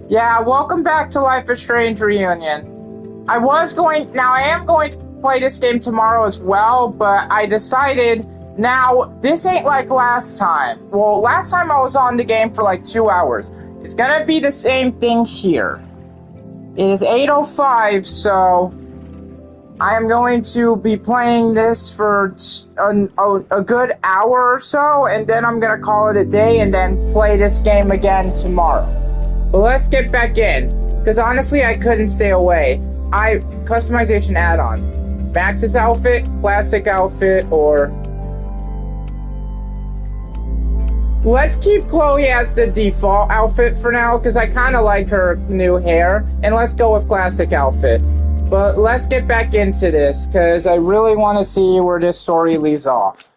Yeah, welcome back to Life is Strange Reunion. I am going to play this game tomorrow as well, but I decided now this ain't like last time. Well, last time I was on the game for like 2 hours. It's gonna be the same thing here. It is 8:05, so I am going to be playing this for a good hour or so, and then I'm gonna call it a day and then play this game again tomorrow. But let's get back in, because honestly, I couldn't stay away. Customization add-on. Max's outfit, classic outfit, or... Let's keep Chloe as the default outfit for now, because I kind of like her new hair, and let's go with classic outfit. But let's get back into this, because I really want to see where this story leaves off.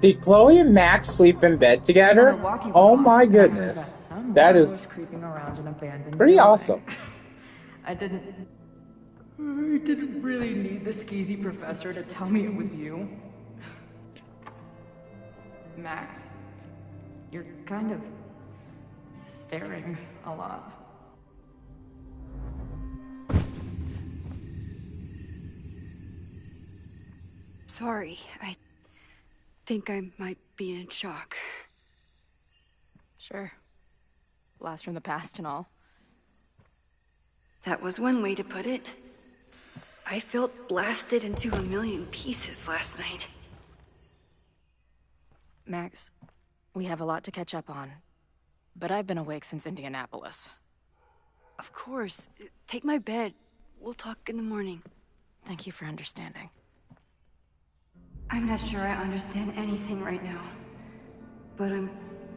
Did Chloe and Max sleep in bed together? Oh my goodness. That is pretty awesome. I didn't really need the skeezy professor to tell me it was you. Max, you're kind of staring a lot. Sorry, I think I might be in shock. Sure. Blast from the past and all. That was one way to put it. I felt blasted into a million pieces last night. Max, we have a lot to catch up on. But I've been awake since Indianapolis. Of course. Take my bed. We'll talk in the morning. Thank you for understanding. I'm not sure I understand anything right now. But I'm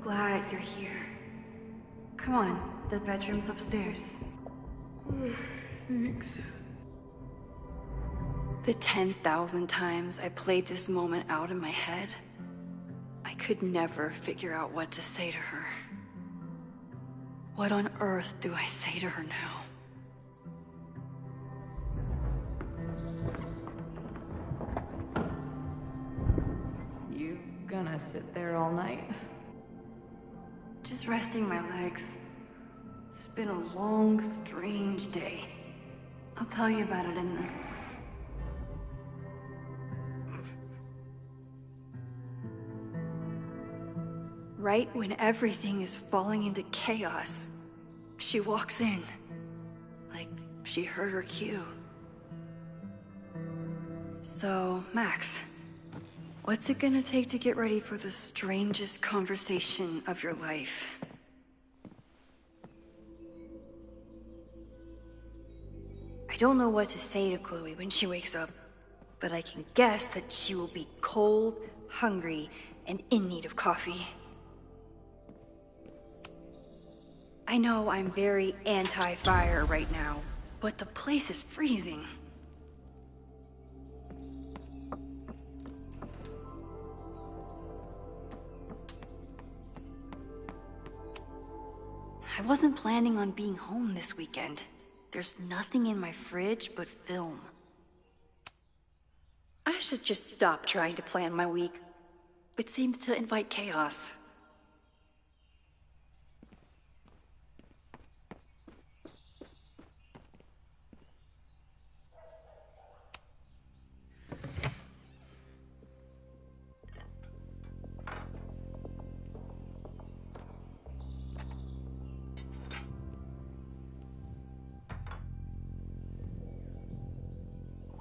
glad you're here. Come on, the bedroom's upstairs. Thanks. The 10,000 times I played this moment out in my head, I could never figure out what to say to her. What on earth do I say to her now? You gonna sit there all night? Just resting my legs. It's been a long, strange day. I'll tell you about it in the... Right when everything is falling into chaos, she walks in. Like she heard her cue. So, Max, what's it gonna take to get ready for the strangest conversation of your life? I don't know what to say to Chloe when she wakes up, but I can guess that she will be cold, hungry, and in need of coffee. I know I'm very anti-fire right now, but the place is freezing. I wasn't planning on being home this weekend. There's nothing in my fridge but film. I should just stop trying to plan my week. It seems to invite chaos.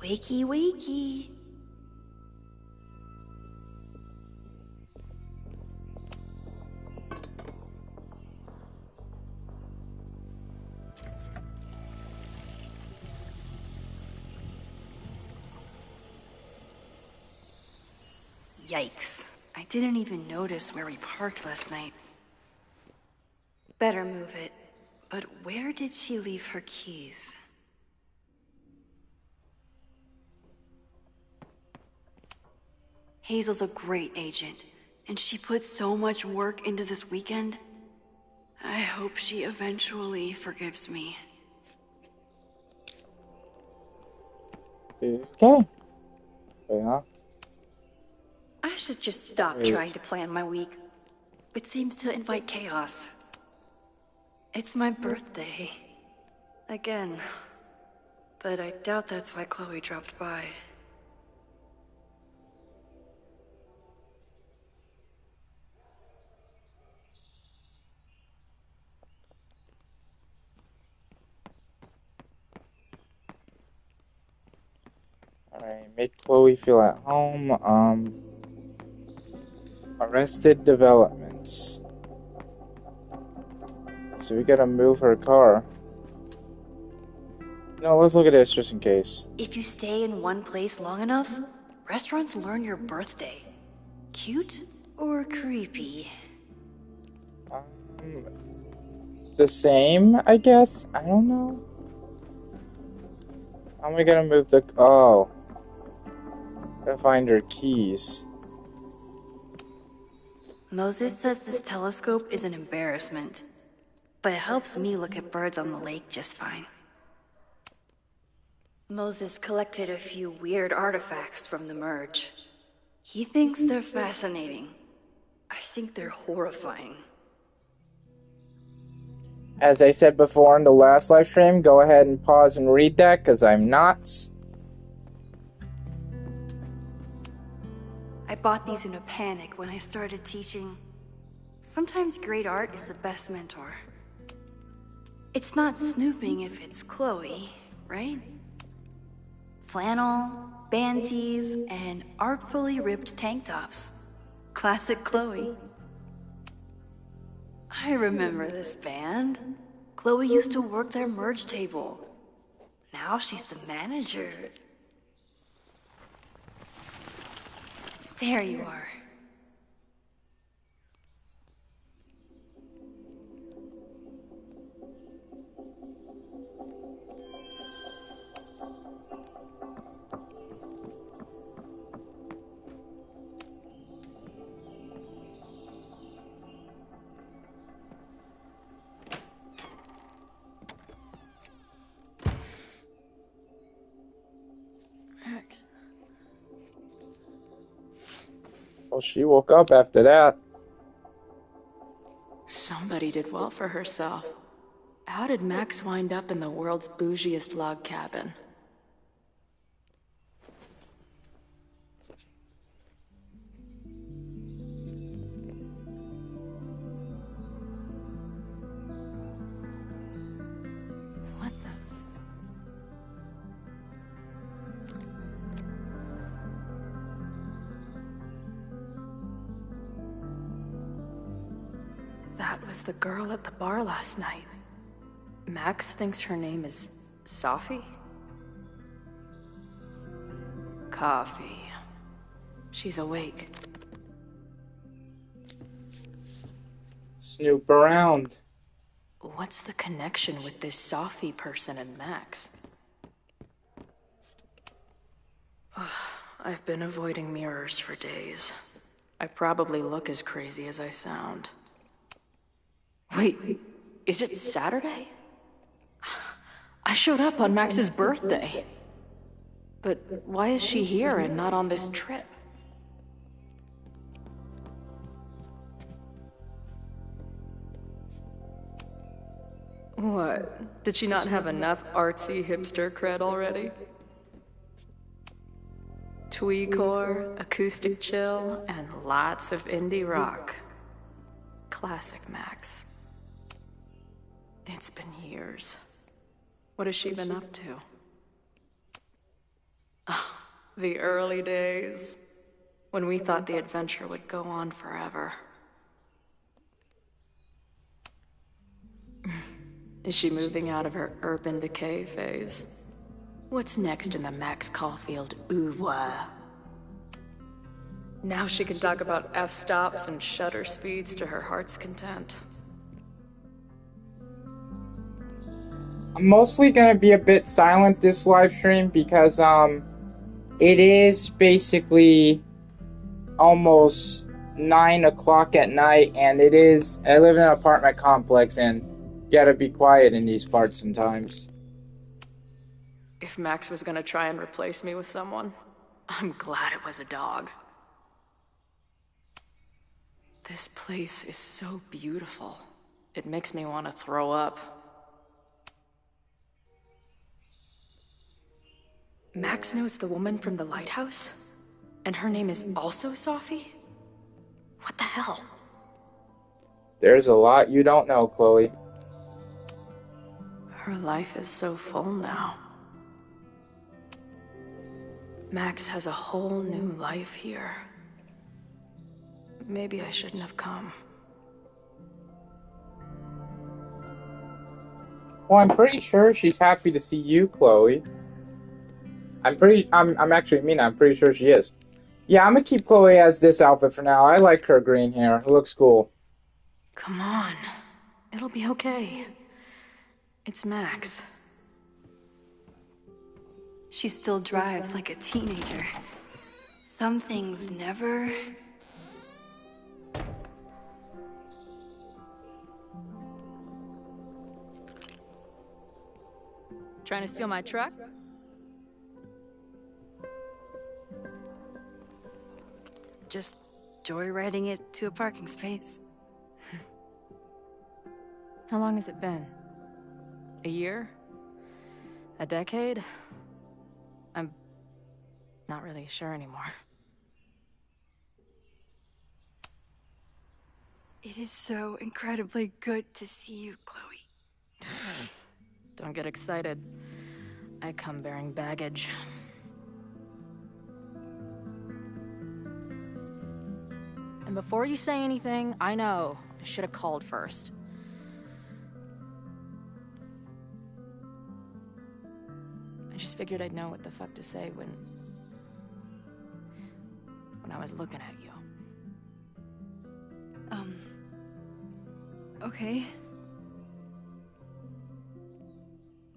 Wakey, wakey. Yikes. I didn't even notice where we parked last night. Better move it. But where did she leave her keys? Hazel's a great agent, and she put so much work into this weekend. I hope she eventually forgives me. Okay. Yeah. I should just stop trying to plan my week. It seems to invite chaos. It's my birthday. Again. But I doubt that's why Chloe dropped by. Alright, make Chloe feel at home. Arrested developments. So we gotta move her car. No, let's look at this just in case. If you stay in one place long enough, restaurants learn your birthday. Cute or creepy? The same, I guess? I don't know. How am I gonna move the... Oh. Gotta find her keys. Moses says this telescope is an embarrassment, but it helps me look at birds on the lake just fine. Moses collected a few weird artifacts from the merge. He thinks they're fascinating. I think they're horrifying. As I said before in the last live stream, go ahead and pause and read that, because I'm not. I bought these in a panic when I started teaching. Sometimes great art is the best mentor. It's not snooping if it's Chloe, right? Flannel, band tees, and artfully ripped tank tops. Classic Chloe. I remember this band. Chloe used to work their merge table. Now she's the manager. There you are. Well, she woke up after that. Somebody did well for herself. How did Max wind up in the world's bougiest log cabin? What the... That was the girl at the bar last night. Max thinks her name is Sophie? Coffee. She's awake. Snoop around. What's the connection with this Sophie person and Max? Ugh, I've been avoiding mirrors for days. I probably look as crazy as I sound. Wait, is it Saturday? I showed up on Max's birthday. But why is she here and not on this trip? What? Did she not have enough artsy hipster cred already? Tweecore, acoustic chill, and lots of indie rock. Classic Max. It's been years. What has she been up to? Ah, the early days, when we thought the adventure would go on forever. Is she moving out of her urban decay phase? What's next in the Max Caulfield oeuvre? Now she can talk about f-stops and shutter speeds to her heart's content. I'm mostly gonna be a bit silent this live stream because it is basically almost 9 o'clock at night, and I live in an apartment complex, and you gotta be quiet in these parts sometimes. If Max was gonna try and replace me with someone, I'm glad it was a dog. This place is so beautiful. It makes me want to throw up. Max knows the woman from the lighthouse? And her name is also Sophie? What the hell? There's a lot you don't know, Chloe. Her life is so full now. Max has a whole new life here. Maybe I shouldn't have come. Well, I'm pretty sure she's happy to see you, Chloe. I'm pretty sure she is. Yeah, I'm gonna keep Chloe as this outfit for now. I like her green hair. It looks cool. Come on. It'll be okay. It's Max. She still drives like a teenager. Some things never... Trying to steal my truck? Just joyriding it to a parking space. How long has it been? A year? A decade? I'm not really sure anymore. It is so incredibly good to see you, Chloe. Don't get excited. I come bearing baggage. And before you say anything, I know I should have called first. I just figured I'd know what the fuck to say when I was looking at you. Okay.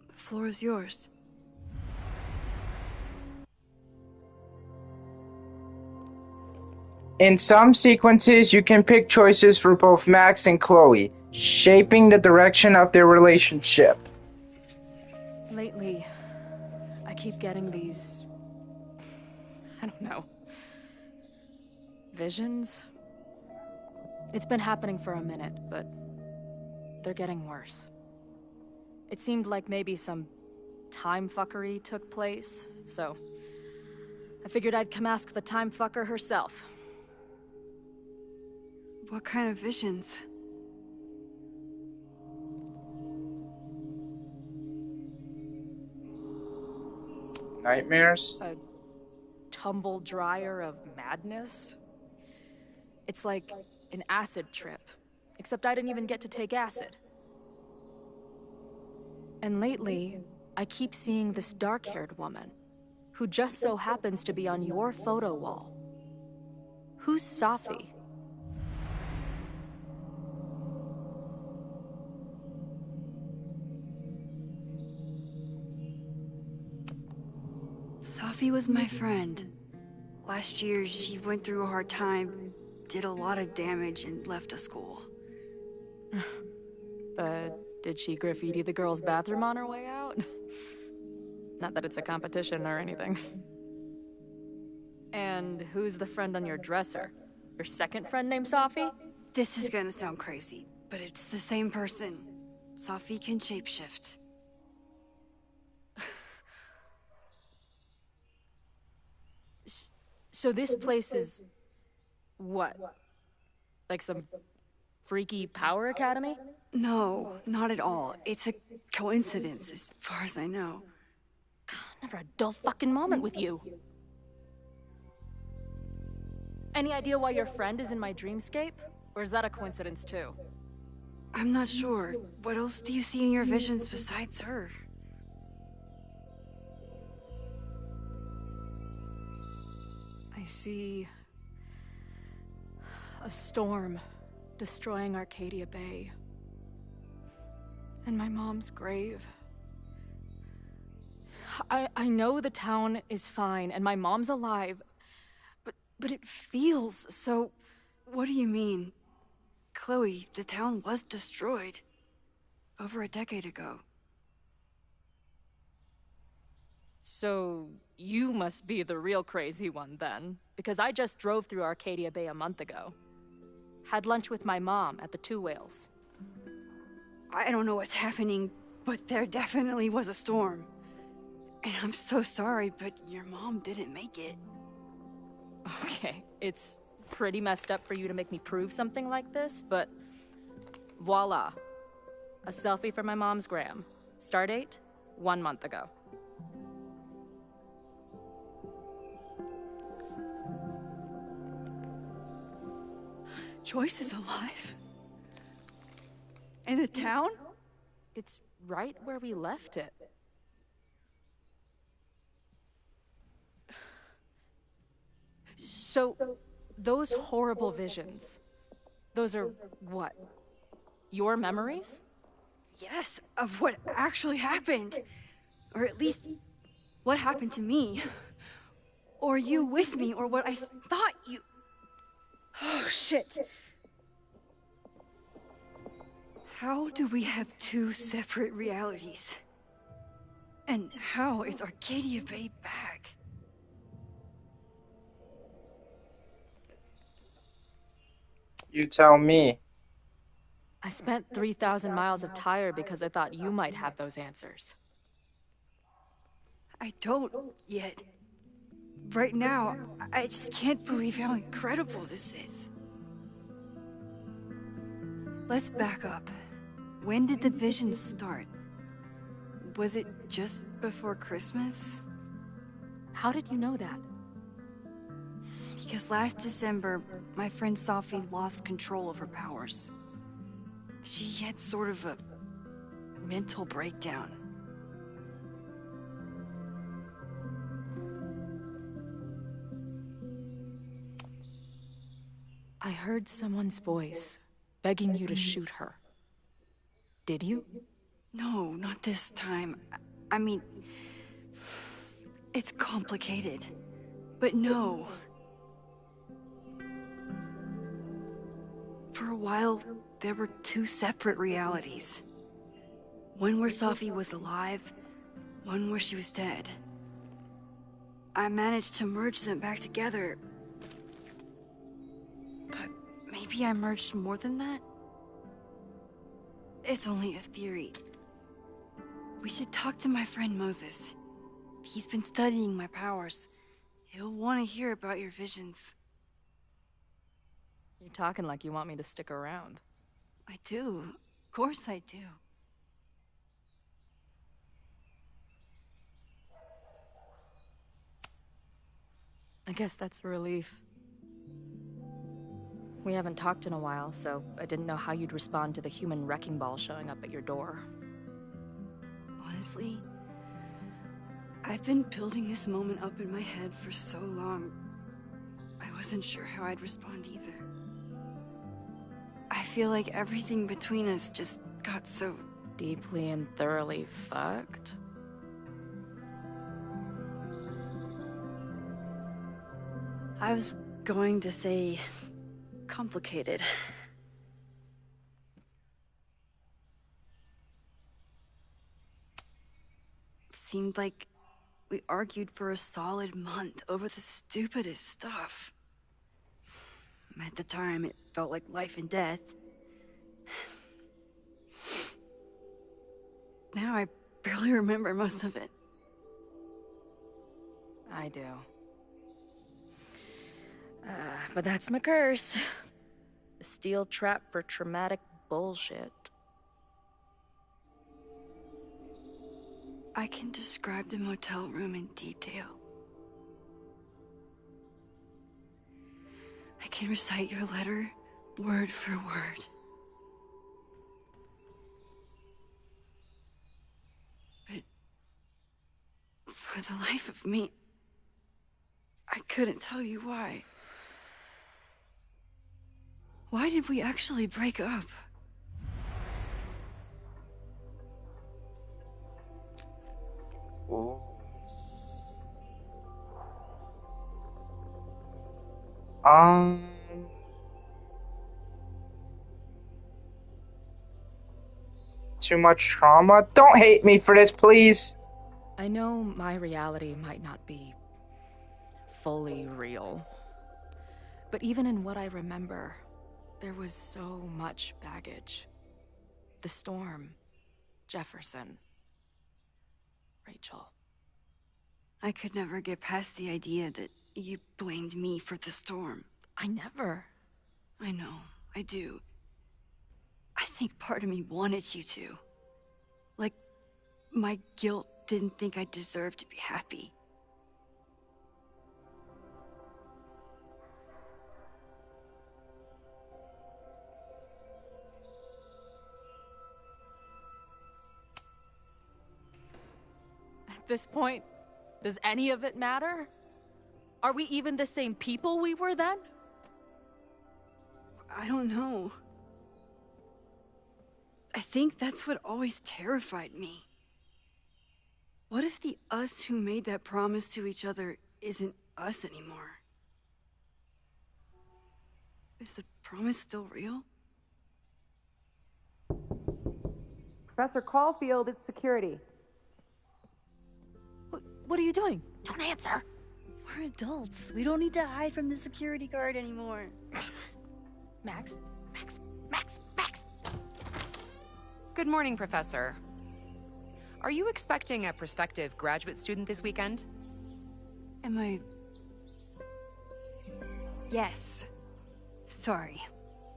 The floor is yours. In some sequences, you can pick choices for both Max and Chloe, shaping the direction of their relationship. Lately, I keep getting these... I don't know... visions? It's been happening for a minute, but they're getting worse. It seemed like maybe some time fuckery took place, so I figured I'd come ask the time fucker herself. What kind of visions? Nightmares? A tumble dryer of madness? It's like an acid trip, except I didn't even get to take acid. And lately, I keep seeing this dark-haired woman, who just so happens to be on your photo wall. Who's Sophie? Sophie was my friend. Last year, she went through a hard time, did a lot of damage, and left the school. But did she graffiti the girls' bathroom on her way out? Not that it's a competition or anything. And who's the friend on your dresser? Your second friend named Sophie? This is gonna sound crazy, but it's the same person. Sophie can shapeshift. So this place is... what? Like some freaky power academy? No, not at all. It's a coincidence, as far as I know. Never a dull fucking moment with you. Any idea why your friend is in my dreamscape? Or is that a coincidence too? I'm not sure. What else do you see in your visions besides her? I see A storm destroying Arcadia Bay. And my mom's grave. I know the town is fine and my mom's alive, but it feels so... What do you mean? Chloe, the town was destroyed. Over a decade ago. So, you must be the real crazy one then, because I just drove through Arcadia Bay a month ago. Had lunch with my mom at the Two Whales. I don't know what's happening, but there definitely was a storm. And I'm so sorry, but your mom didn't make it. Okay, it's pretty messed up for you to make me prove something like this, but voila. A selfie for my mom's gram. Stardate, 1 month ago. Joyce is alive? In the town? It's right where we left it. So, those horrible visions, those are what? Your memories? Yes, of what actually happened. Or at least, what happened to me. Or you with me, or what I thought you... Oh, shit. How do we have two separate realities? And how is Arcadia Bay back? You tell me. I spent 3,000 miles of tire because I thought you might have those answers. I don't yet. Right now, I just can't believe how incredible this is. Let's back up. When did the visions start? Was it just before Christmas? How did you know that? Because last December, my friend Sophie lost control of her powers. She had sort of a mental breakdown. I heard someone's voice, begging you to shoot her. Did you? No, not this time. I mean, it's complicated. But no. For a while, there were two separate realities. One where Sophie was alive, one where she was dead. I managed to merge them back together. But maybe I merged more than that? It's only a theory. We should talk to my friend Moses. He's been studying my powers. He'll want to hear about your visions. You're talking like you want me to stick around. I do. Of course I do. I guess that's a relief. We haven't talked in a while, so I didn't know how you'd respond to the human wrecking ball showing up at your door. Honestly, I've been building this moment up in my head for so long. I wasn't sure how I'd respond either. I feel like everything between us just got so... Deeply and thoroughly fucked? I was going to say... complicated. Seemed like we argued for a solid month over the stupidest stuff. At the time, it felt like life and death. Now I barely remember most of it. I do. But that's my curse. A steel trap for traumatic bullshit. I can describe the motel room in detail. I can recite your letter word for word. But for the life of me, I couldn't tell you why. Why did we actually break up? Ooh. Too much trauma? Don't hate me for this, please. I know my reality might not be fully real, but even in what I remember, there was so much baggage. The storm, Jefferson, Rachel. I could never get past the idea that you blamed me for the storm. I never. I know, I do. I think part of me wanted you to. Like, my guilt didn't think I deserved to be happy. At this point, does any of it matter? Are we even the same people we were then? I don't know. I think that's what always terrified me. What if the us who made that promise to each other isn't us anymore? Is the promise still real? Professor Caulfield, it's security. What are you doing? Don't answer! We're adults. We don't need to hide from the security guard anymore. Max? Max? Good morning, Professor. Are you expecting a prospective graduate student this weekend? Am I... Yes. Sorry.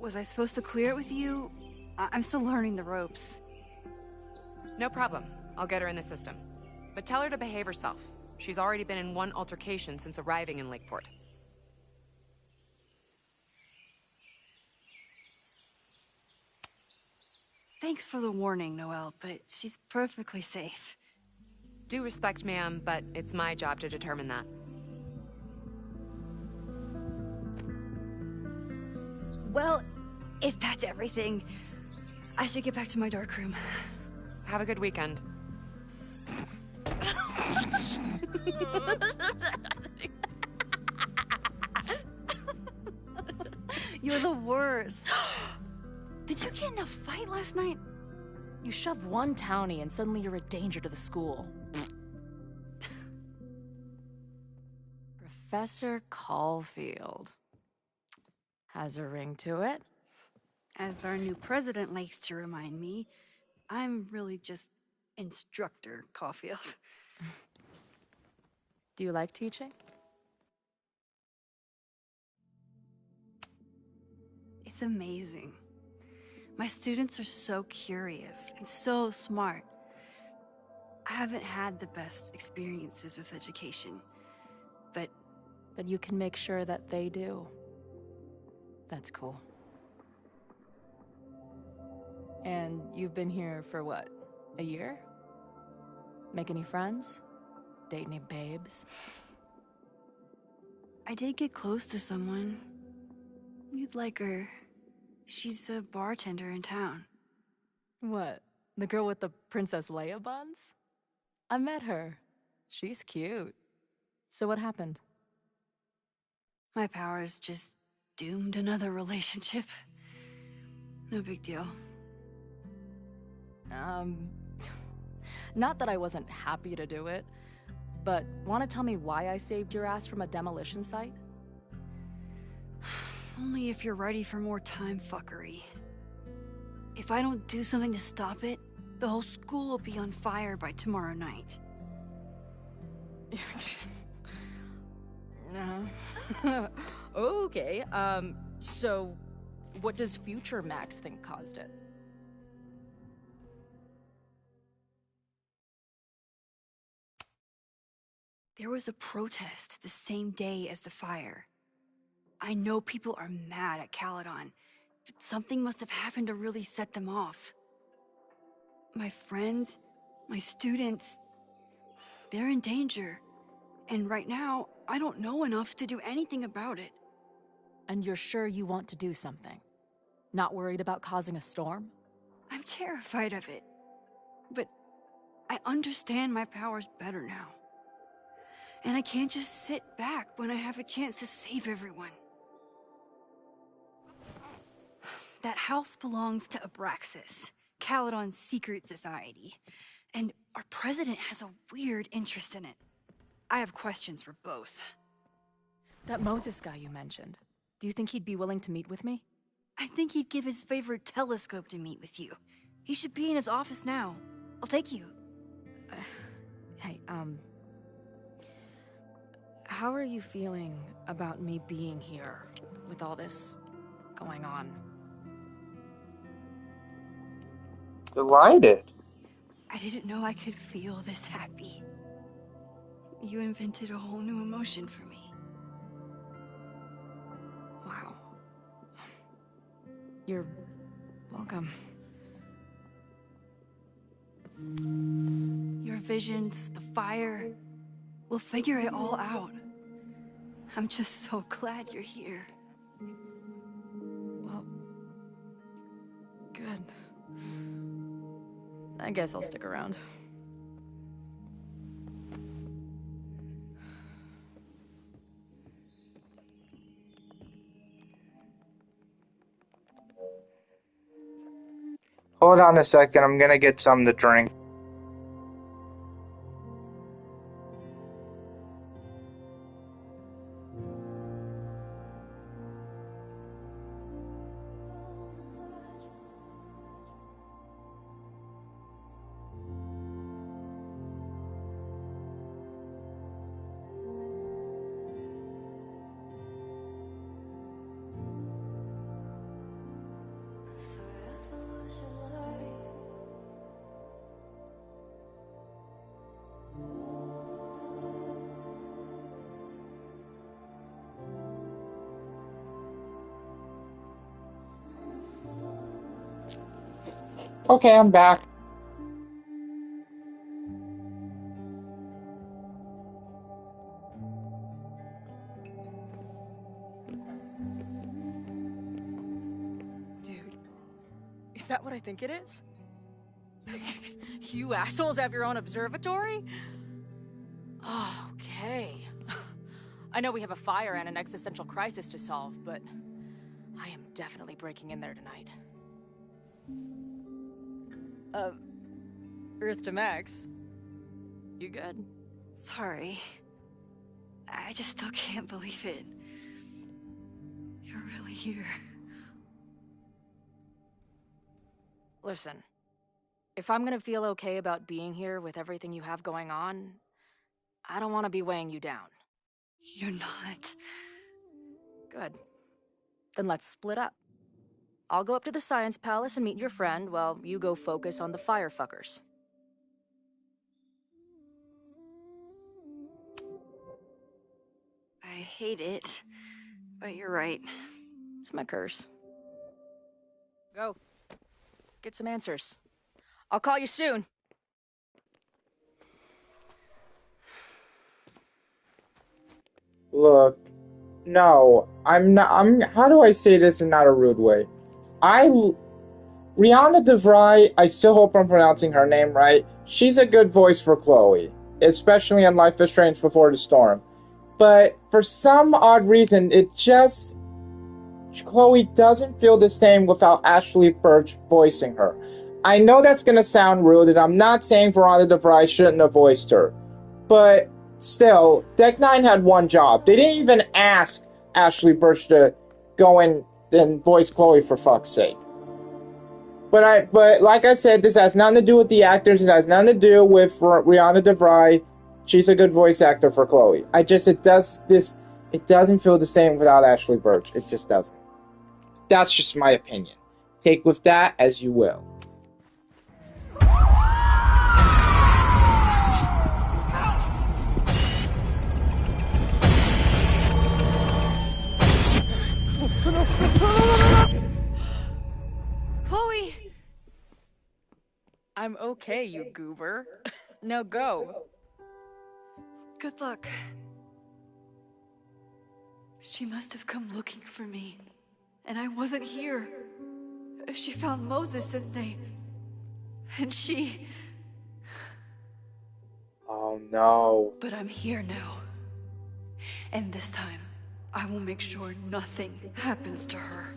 Was I supposed to clear it with you? I'm still learning the ropes. No problem. I'll get her in the system. But tell her to behave herself. She's already been in one altercation since arriving in Lakeport. Thanks for the warning, Noelle, but she's perfectly safe. Due respect, ma'am, but it's my job to determine that. Well, if that's everything, I should get back to my dark room. Have a good weekend. You're the worst. Did you get in a fight last night? You shove one townie and suddenly you're a danger to the school. Professor Caulfield. Has a ring to it. As our new president likes to remind me, I'm really just Instructor Caulfield. Do you like teaching? It's amazing. My students are so curious and so smart. I haven't had the best experiences with education, but you can make sure that they do. That's cool. And you've been here for what? A year? Make any friends? Date any babes? I did get close to someone. You'd like her. She's a bartender in town. What? The girl with the Princess Leia buns? I met her. She's cute. So what happened? My powers just doomed another relationship. No big deal. Not that I wasn't happy to do it, but want to tell me why I saved your ass from a demolition site? Only if you're ready for more time fuckery. If I don't do something to stop it, the whole school will be on fire by tomorrow night. Okay, so what does future Max think caused it? There was a protest the same day as the fire. I know people are mad at Caledon, but something must have happened to really set them off. My friends, my students, they're in danger. And right now, I don't know enough to do anything about it. And you're sure you want to do something? Not worried about causing a storm? I'm terrified of it. But I understand my powers better now. And I can't just sit back when I have a chance to save everyone. That house belongs to Abraxas, Caledon's secret society. And our president has a weird interest in it. I have questions for both. That Moses guy you mentioned, do you think he'd be willing to meet with me? I think he'd give his favorite telescope to meet with you. He should be in his office now. I'll take you. Hey, how are you feeling about me being here with all this going on? Delighted. I didn't know I could feel this happy. You invented a whole new emotion for me. Wow. You're welcome. Your visions, the fire, we'll figure it all out. I'm just so glad you're here. Well, good. I guess I'll stick around. Hold on a second, I'm gonna get something to drink. Okay, I'm back. Dude, is that what I think it is? You assholes have your own observatory? Oh, okay. I know we have a fire and an existential crisis to solve, but I am definitely breaking in there tonight. Earth to Max. You good? Sorry. I just still can't believe it. You're really here. Listen, if I'm gonna feel okay about being here with everything you have going on, I don't want to be weighing you down. You're not. Good. Then let's split up. I'll go up to the Science Palace and meet your friend while you go focus on the firefuckers. I hate it, but you're right. It's my curse. Go. Get some answers. I'll call you soon. Look, no, how do I say this in not a rude way? Rihanna DeVry, I still hope I'm pronouncing her name right. She's a good voice for Chloe, especially in Life is Strange Before the Storm. But for some odd reason, Chloe doesn't feel the same without Ashley Birch voicing her. I know that's gonna sound rude, and I'm not saying Rihanna DeVry shouldn't have voiced her. But still, Deck 9 had one job. They didn't even ask Ashley Birch to go in and voice Chloe, for fuck's sake. But like I said, this has nothing to do with the actors. It has nothing to do with Rihanna DeVry. She's a good voice actor for Chloe. It doesn't feel the same without Ashley Birch. It just doesn't. That's just my opinion. Take with that as you will. Chloe! I'm okay, you goober. Now go. Good luck. She must have come looking for me, and I wasn't here. She found Moses and she... Oh no. But I'm here now. And this time, I will make sure nothing happens to her.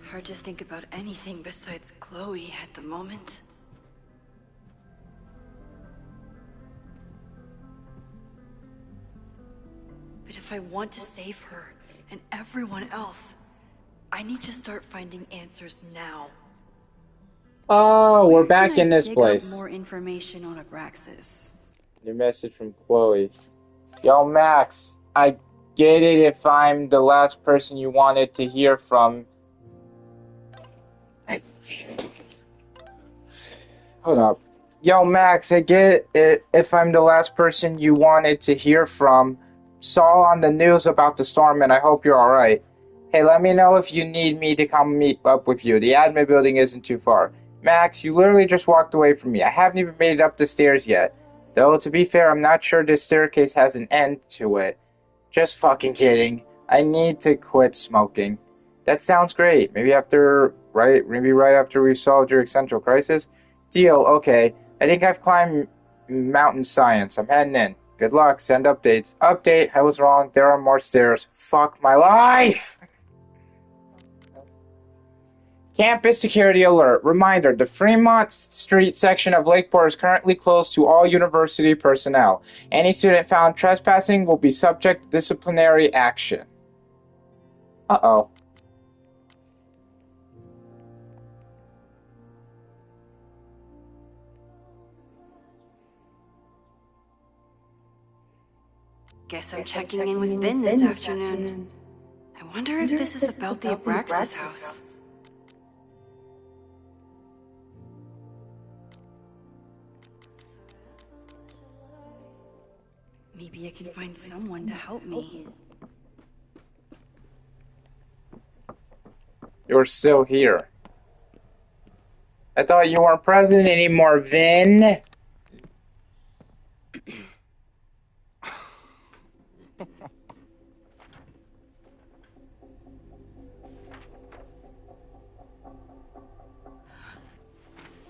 Hard to think about anything besides Chloe at the moment. But if I want to save her and everyone else, I need to start finding answers now. Oh, we're Where back can in I this dig up place. more information on Abraxas. New message from Chloe. Yo, Max, I get it if I'm the last person you wanted to hear from. Hold up. Yo, Max, I get it if I'm the last person you wanted to hear from. Saw on the news about the storm and I hope you're alright. Hey, let me know if you need me to come meet up with you. The admin building isn't too far. Max, you literally just walked away from me. I haven't even made it up the stairs yet. Though, to be fair, I'm not sure this staircase has an end to it. Just fucking kidding. I need to quit smoking. That sounds great. Maybe right after we've solved your existential crisis? Deal, okay. I think I've climbed mountain science. I'm heading in. Good luck. Send updates. Update. I was wrong. There are more stairs. Fuck my life! Campus security alert. Reminder, the Fremont Street section of Lakeport is currently closed to all university personnel. Any student found trespassing will be subject to disciplinary action. Uh-oh. Guess I'm checking in with Vin this afternoon. I wonder if this is about the Abraxas house. Maybe I can find someone to help me. You're still here. I thought you weren't present anymore, Vin.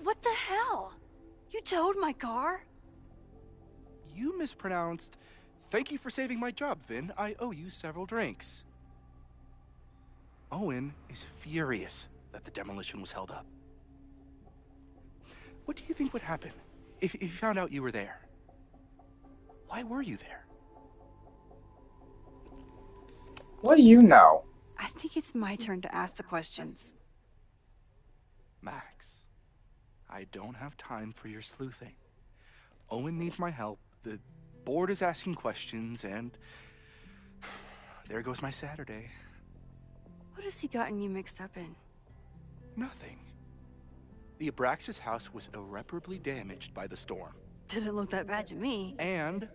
What the hell? You towed my car? You mispronounced. Thank you for saving my job, Vin. I owe you several drinks. Owen is furious that the demolition was held up. What do you think would happen if he found out you were there? Why were you there? What do you know? I think it's my turn to ask the questions. Max, I don't have time for your sleuthing. Owen needs my help. The board is asking questions, and there goes my Saturday. What has he gotten you mixed up in? Nothing. The Abraxas house was irreparably damaged by the storm. Didn't look that bad to me. And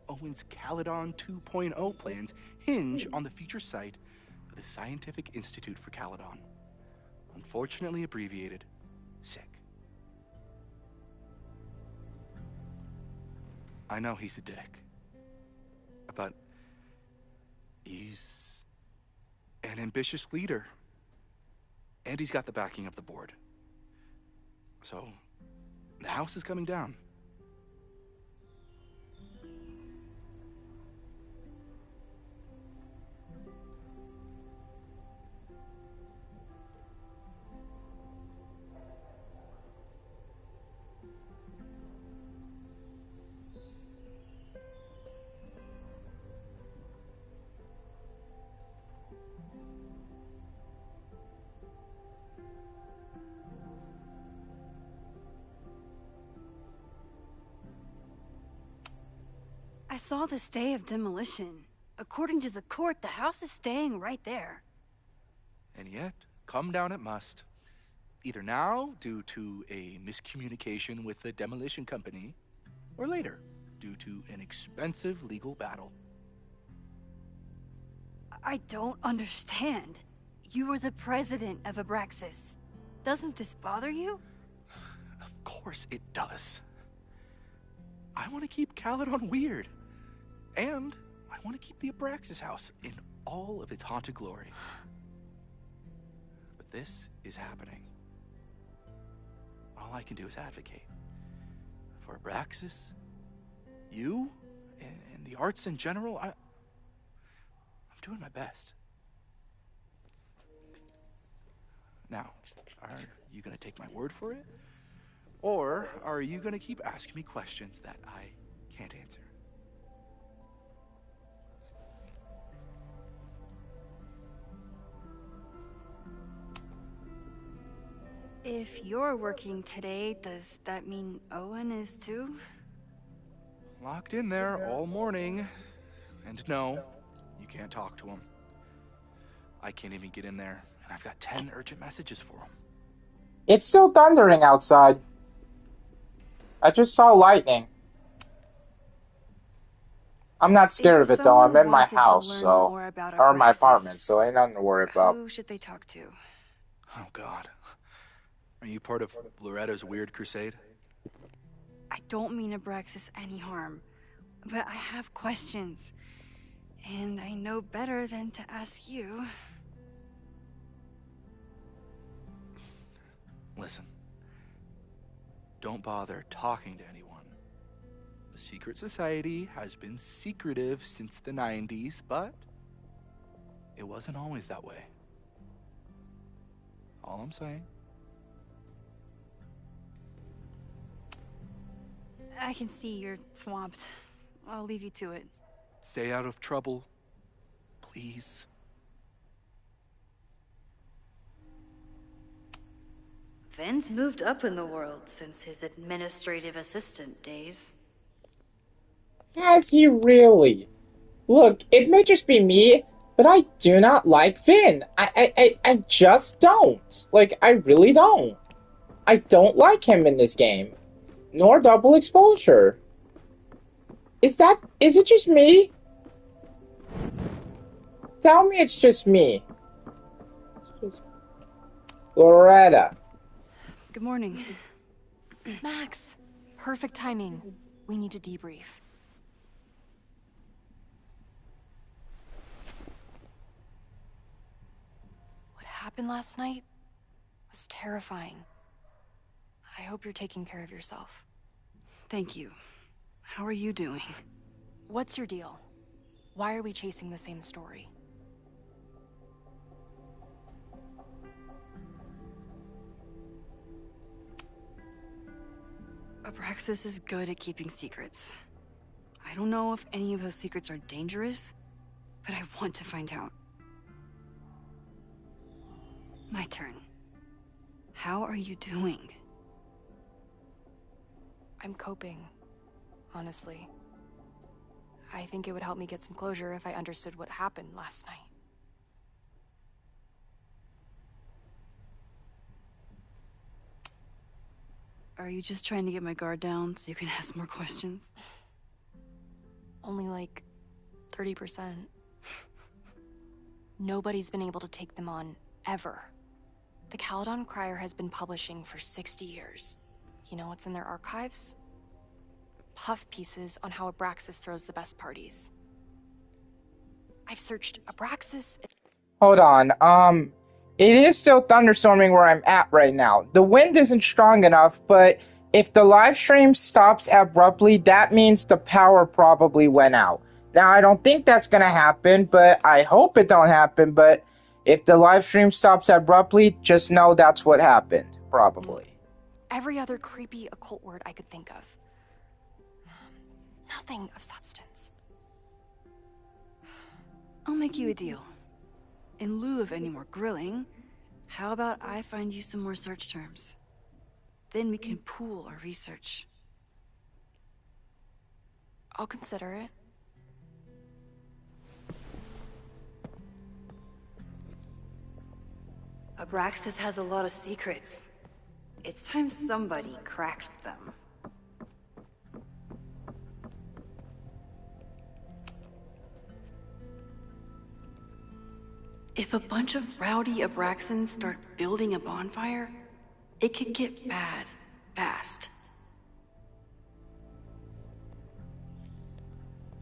Owen's Caledon 2.0 plans hinge on the future site of the Scientific Institute for Caledon. Unfortunately abbreviated, SICK. I know he's a dick, but he's an ambitious leader, and he's got the backing of the board. So, the house is coming down. I saw the stay of demolition. According to the court, the house is staying right there. And yet, come down it must. Either now, due to a miscommunication with the demolition company, or later, due to an expensive legal battle. I don't understand. You were the president of Abraxas. Doesn't this bother you? Of course it does. I want to keep Caledon weird. And I want to keep the Abraxas house in all of its haunted glory. But this is happening. All I can do is advocate. For Abraxas, you, and the arts in general, I'm doing my best. Now, are you gonna take my word for it? Or are you gonna keep asking me questions that I can't answer? If you're working today, does that mean Owen is too? Locked in there all morning. And no, you can't talk to him. I can't even get in there, and I've got 10 urgent messages for him. It's still thundering outside. I just saw lightning. I'm not scared of it though. I'm in my house, so or my apartment, so ain't nothing to worry about. Who should they talk to? Oh God. Are you part of Loretta's weird crusade? I don't mean Abraxas any harm, but I have questions. And I know better than to ask you. Listen. Don't bother talking to anyone. The secret society has been secretive since the 90s, but it wasn't always that way. All I'm saying. I can see you're swamped. I'll leave you to it. Stay out of trouble, please. Finn's moved up in the world since his administrative assistant days. Has he really? Look, it may just be me, but I do not like Finn. I just don't. Like, I really don't. I don't like him in this game. Nor double exposure. Is it just me? Tell me it's just me. Loretta. Good morning. Max, perfect timing. We need to debrief. What happened last night was terrifying. I hope you're taking care of yourself. Thank you. How are you doing? What's your deal? Why are we chasing the same story? Abraxas is good at keeping secrets. I don't know if any of those secrets are dangerous, but I want to find out. My turn. How are you doing? I'm coping, honestly. I think it would help me get some closure if I understood what happened last night. Are you just trying to get my guard down so you can ask more questions? Only like 30%. Nobody's been able to take them on, ever. The Caledon Crier has been publishing for 60 years. You know what's in their archives? Puff pieces on how Abraxas throws the best parties. I've searched Abraxas. Hold on, it is still thunderstorming where I'm at right now. The wind isn't strong enough, but if the live stream stops abruptly, that means the power probably went out. Now, I don't think that's gonna happen, but I hope it don't happen, but if the live stream stops abruptly, just know that's what happened, probably. Every other creepy occult word I could think of. Nothing of substance. I'll make you a deal. In lieu of any more grilling, how about I find you some more search terms? Then we can pool our research. I'll consider it. Abraxas has a lot of secrets. It's time somebody cracked them. If a bunch of rowdy Abraxans start building a bonfire, It could get bad fast.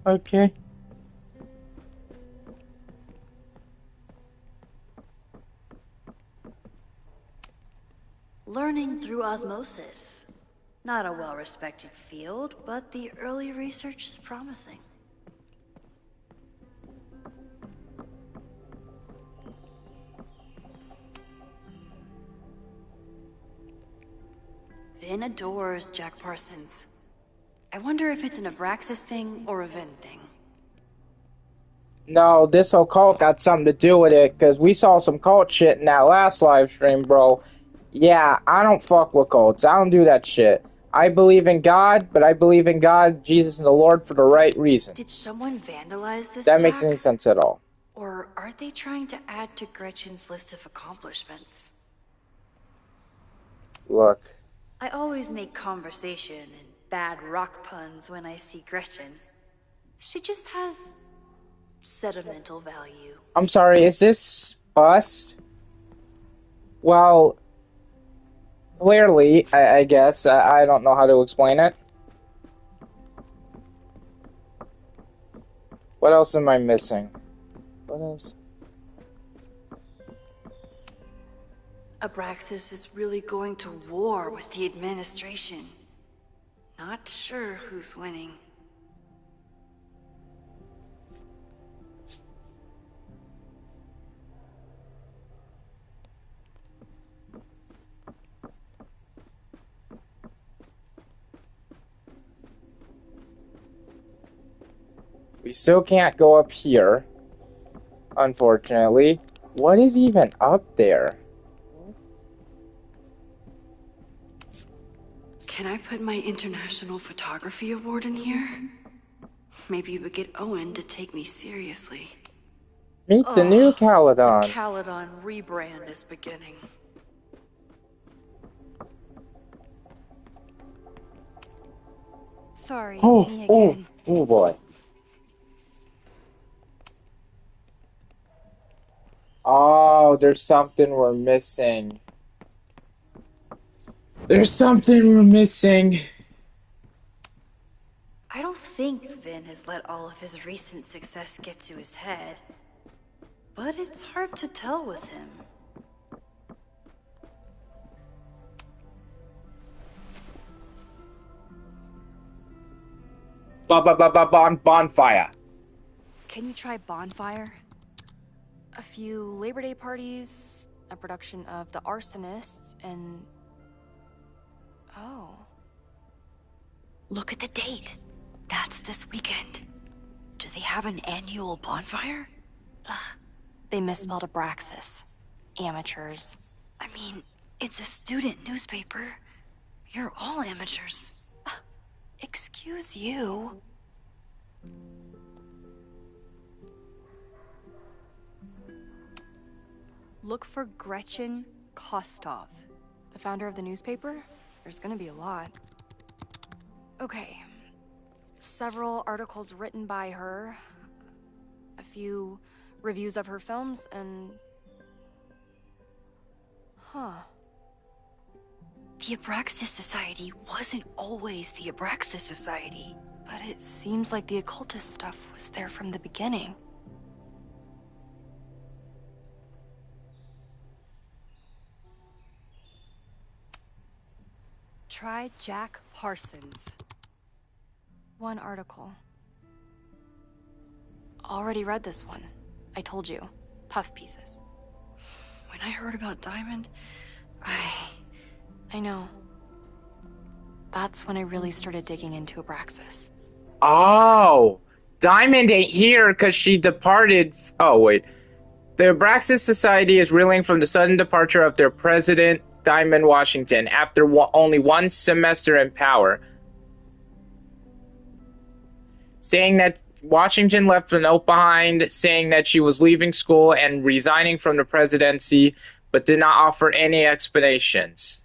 Okay. Learning through osmosis. Not a well-respected field, but the early research is promising. Vin adores Jack Parsons. I wonder if it's an Abraxas thing or a Vin thing. No, this whole cult got something to do with it, because we saw some cult shit in that last live stream, bro. Yeah, I don't fuck with cults. I don't do that shit. I believe in God, but I believe in God, Jesus, and the Lord for the right reasons. Did someone vandalize this That makes plaque? any sense at all. Or are they trying to add to Gretchen's list of accomplishments? Look. I always make conversation and bad rock puns when I see Gretchen. She just has sentimental value. I'm sorry, is this bust? Well, clearly, I guess. I don't know how to explain it. What else am I missing? What else? Abraxas is really going to war with the administration. Not sure who's winning. We still can't go up here, unfortunately. What is even up there? Can I put my International Photography Award in here? Maybe we get Owen to take me seriously. Meet the new The Caledon. Caledon rebrand is beginning. Sorry, me again. Oh boy. Oh, there's something we're missing. There's something we're missing. I don't think Vin has let all of his recent success get to his head. But it's hard to tell with him. Bonfire. Can you try Bonfire? A few Labor Day parties, a production of The Arsonists, and... Oh. Look at the date. That's this weekend. Do they have an annual bonfire? Ugh. They misspelled Abraxas. Amateurs. I mean, it's a student newspaper. You're all amateurs. Excuse you. Look for Gretchen Kostov. The founder of the newspaper? There's gonna be a lot. Okay. Several articles written by her. A few reviews of her films, and... Huh. The Abraxas Society wasn't always the Abraxas Society. But it seems like the occultist stuff was there from the beginning. Try Jack Parsons. One article. Already read this one. I told you. Puff pieces. When I heard about Diamond, I know. That's when I really started digging into Abraxas. Oh, Diamond ain't here because she departed. Oh, wait. The Abraxas Society is reeling from the sudden departure of their president, Diamond Washington, after only one semester in power. Saying that Washington left a note behind saying that she was leaving school and resigning from the presidency, but did not offer any explanations.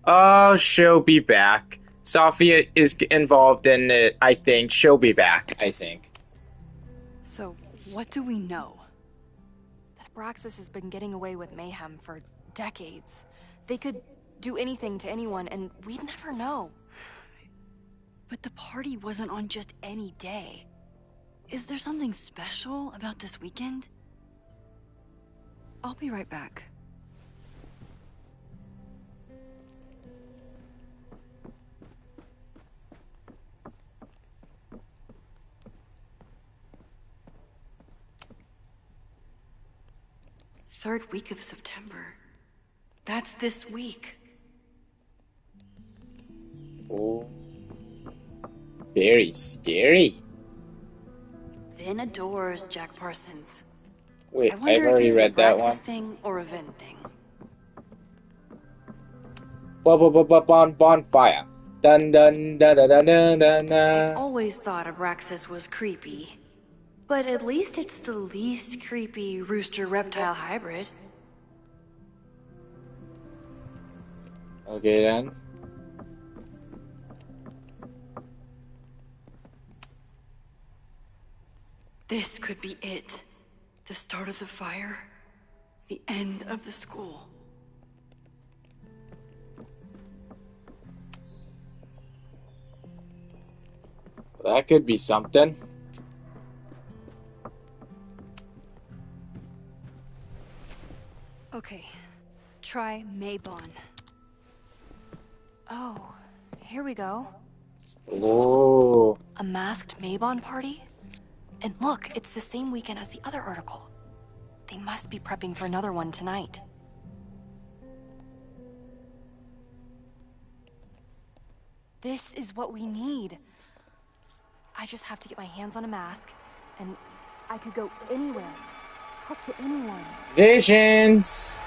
Oh, she'll be back. Sophia is involved in it, I think. She'll be back, I think. So, what do we know? That Abraxas has been getting away with mayhem for decades. They could do anything to anyone, and we'd never know. But the party wasn't on just any day. Is there something special about this weekend? I'll be right back. Third week of September. That's this week. Oh. Very scary. Vin adores Jack Parsons. Wait, I wonder I've already if read it's an that Abraxas one. thing or a Vin thing. Bonfire. Dun dun dun dun dun dun dun. I've always thought Abraxas was creepy. But at least it's the least creepy rooster-reptile hybrid. Okay then. This could be it. The start of the fire. The end of the school. That could be something. Okay, try Maybon. Oh, here we go. Oh. A masked Maybon party? And look, it's the same weekend as the other article. They must be prepping for another one tonight. This is what we need. I just have to get my hands on a mask, and I could go anywhere, talk to anyone. Visions.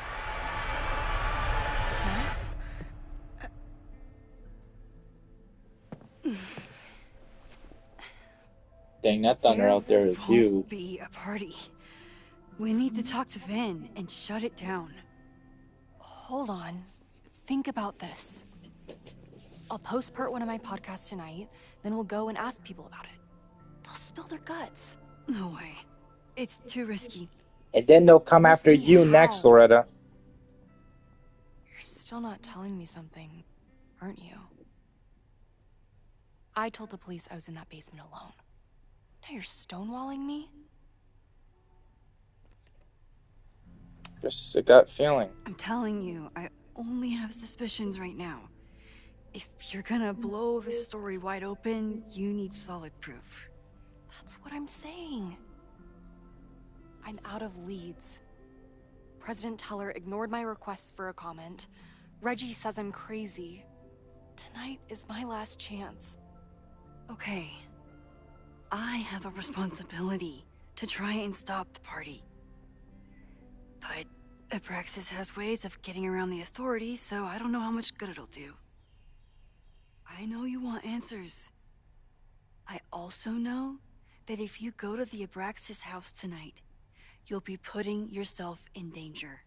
Max? Dang, that thunder out there is huge. Won't be a party. We need to talk to Vin and shut it down. Hold on. Think about this. I'll post-part one of my podcasts tonight, then we'll go and ask people about it. They'll spill their guts. No way. It's too risky. And then they'll come after Risky you how? next, Loretta. You're still not telling me something, aren't you? I told the police I was in that basement alone. Now you're stonewalling me? Just a gut feeling. I'm telling you, I only have suspicions right now. If you're gonna blow this story wide open, you need solid proof. That's what I'm saying. I'm out of leads. President Teller ignored my requests for a comment. Reggie says I'm crazy. Tonight is my last chance. Okay. I have a responsibility to try and stop the party. But Abraxas has ways of getting around the authorities, so I don't know how much good it'll do. I know you want answers. I also know that if you go to the Abraxas house tonight, you'll be putting yourself in danger.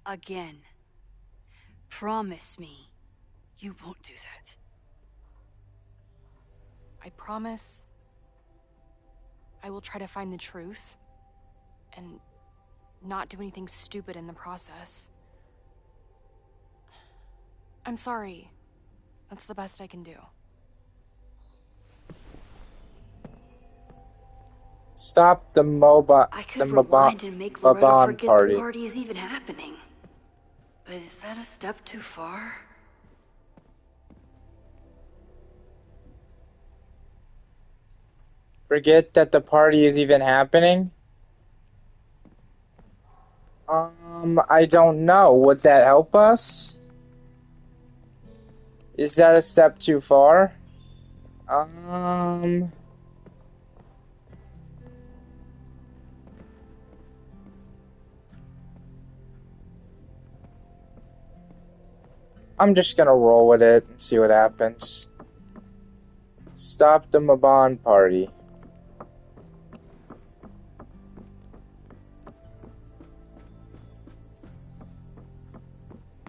Again. Promise me you won't do that. I promise I will try to find the truth and not do anything stupid in the process. I'm sorry. That's the best I can do. Stop the MOBA. I The could rewind and make Loretta Mabon forget party. the party is even happening. But is that a step too far? Forget that the party is even happening? I don't know. Would that help us? Is that a step too far? I'm just gonna roll with it and see what happens. Stop the Mabon party.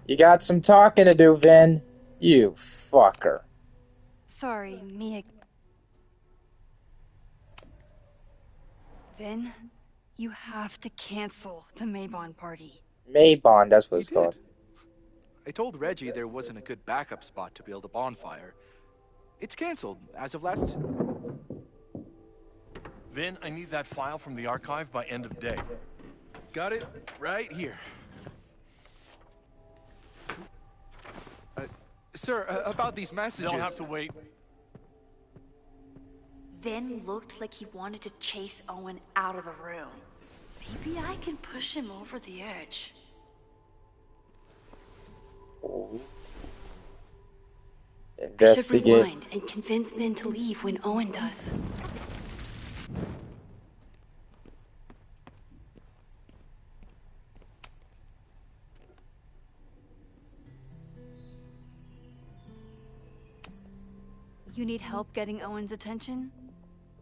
You got some talking to do, Vin. You fucker. Sorry, Mia. Vin, you have to cancel the Maybon party. Maybon, that's what it's called. I told Reggie there wasn't a good backup spot to build a bonfire. It's canceled as of last... Vin, I need that file from the archive by end of day. Got it right here. Sir, about these messages... They'll have to wait. Vin looked like he wanted to chase Owen out of the room. Maybe I can push him over the edge. Oh. I should Investigate. rewind and convince Vin to leave when Owen does. You need help getting Owen's attention?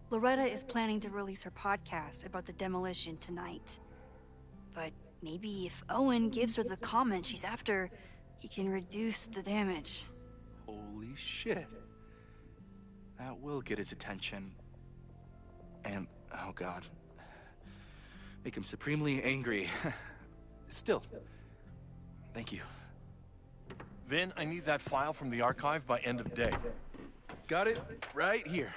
Loretta is planning to release her podcast about the demolition tonight. But maybe if Owen gives her the comment she's after, he can reduce the damage. Holy shit. That will get his attention. And, oh god. Make him supremely angry. Still, thank you. Vin, I need that file from the archive by end of day. Got it right here.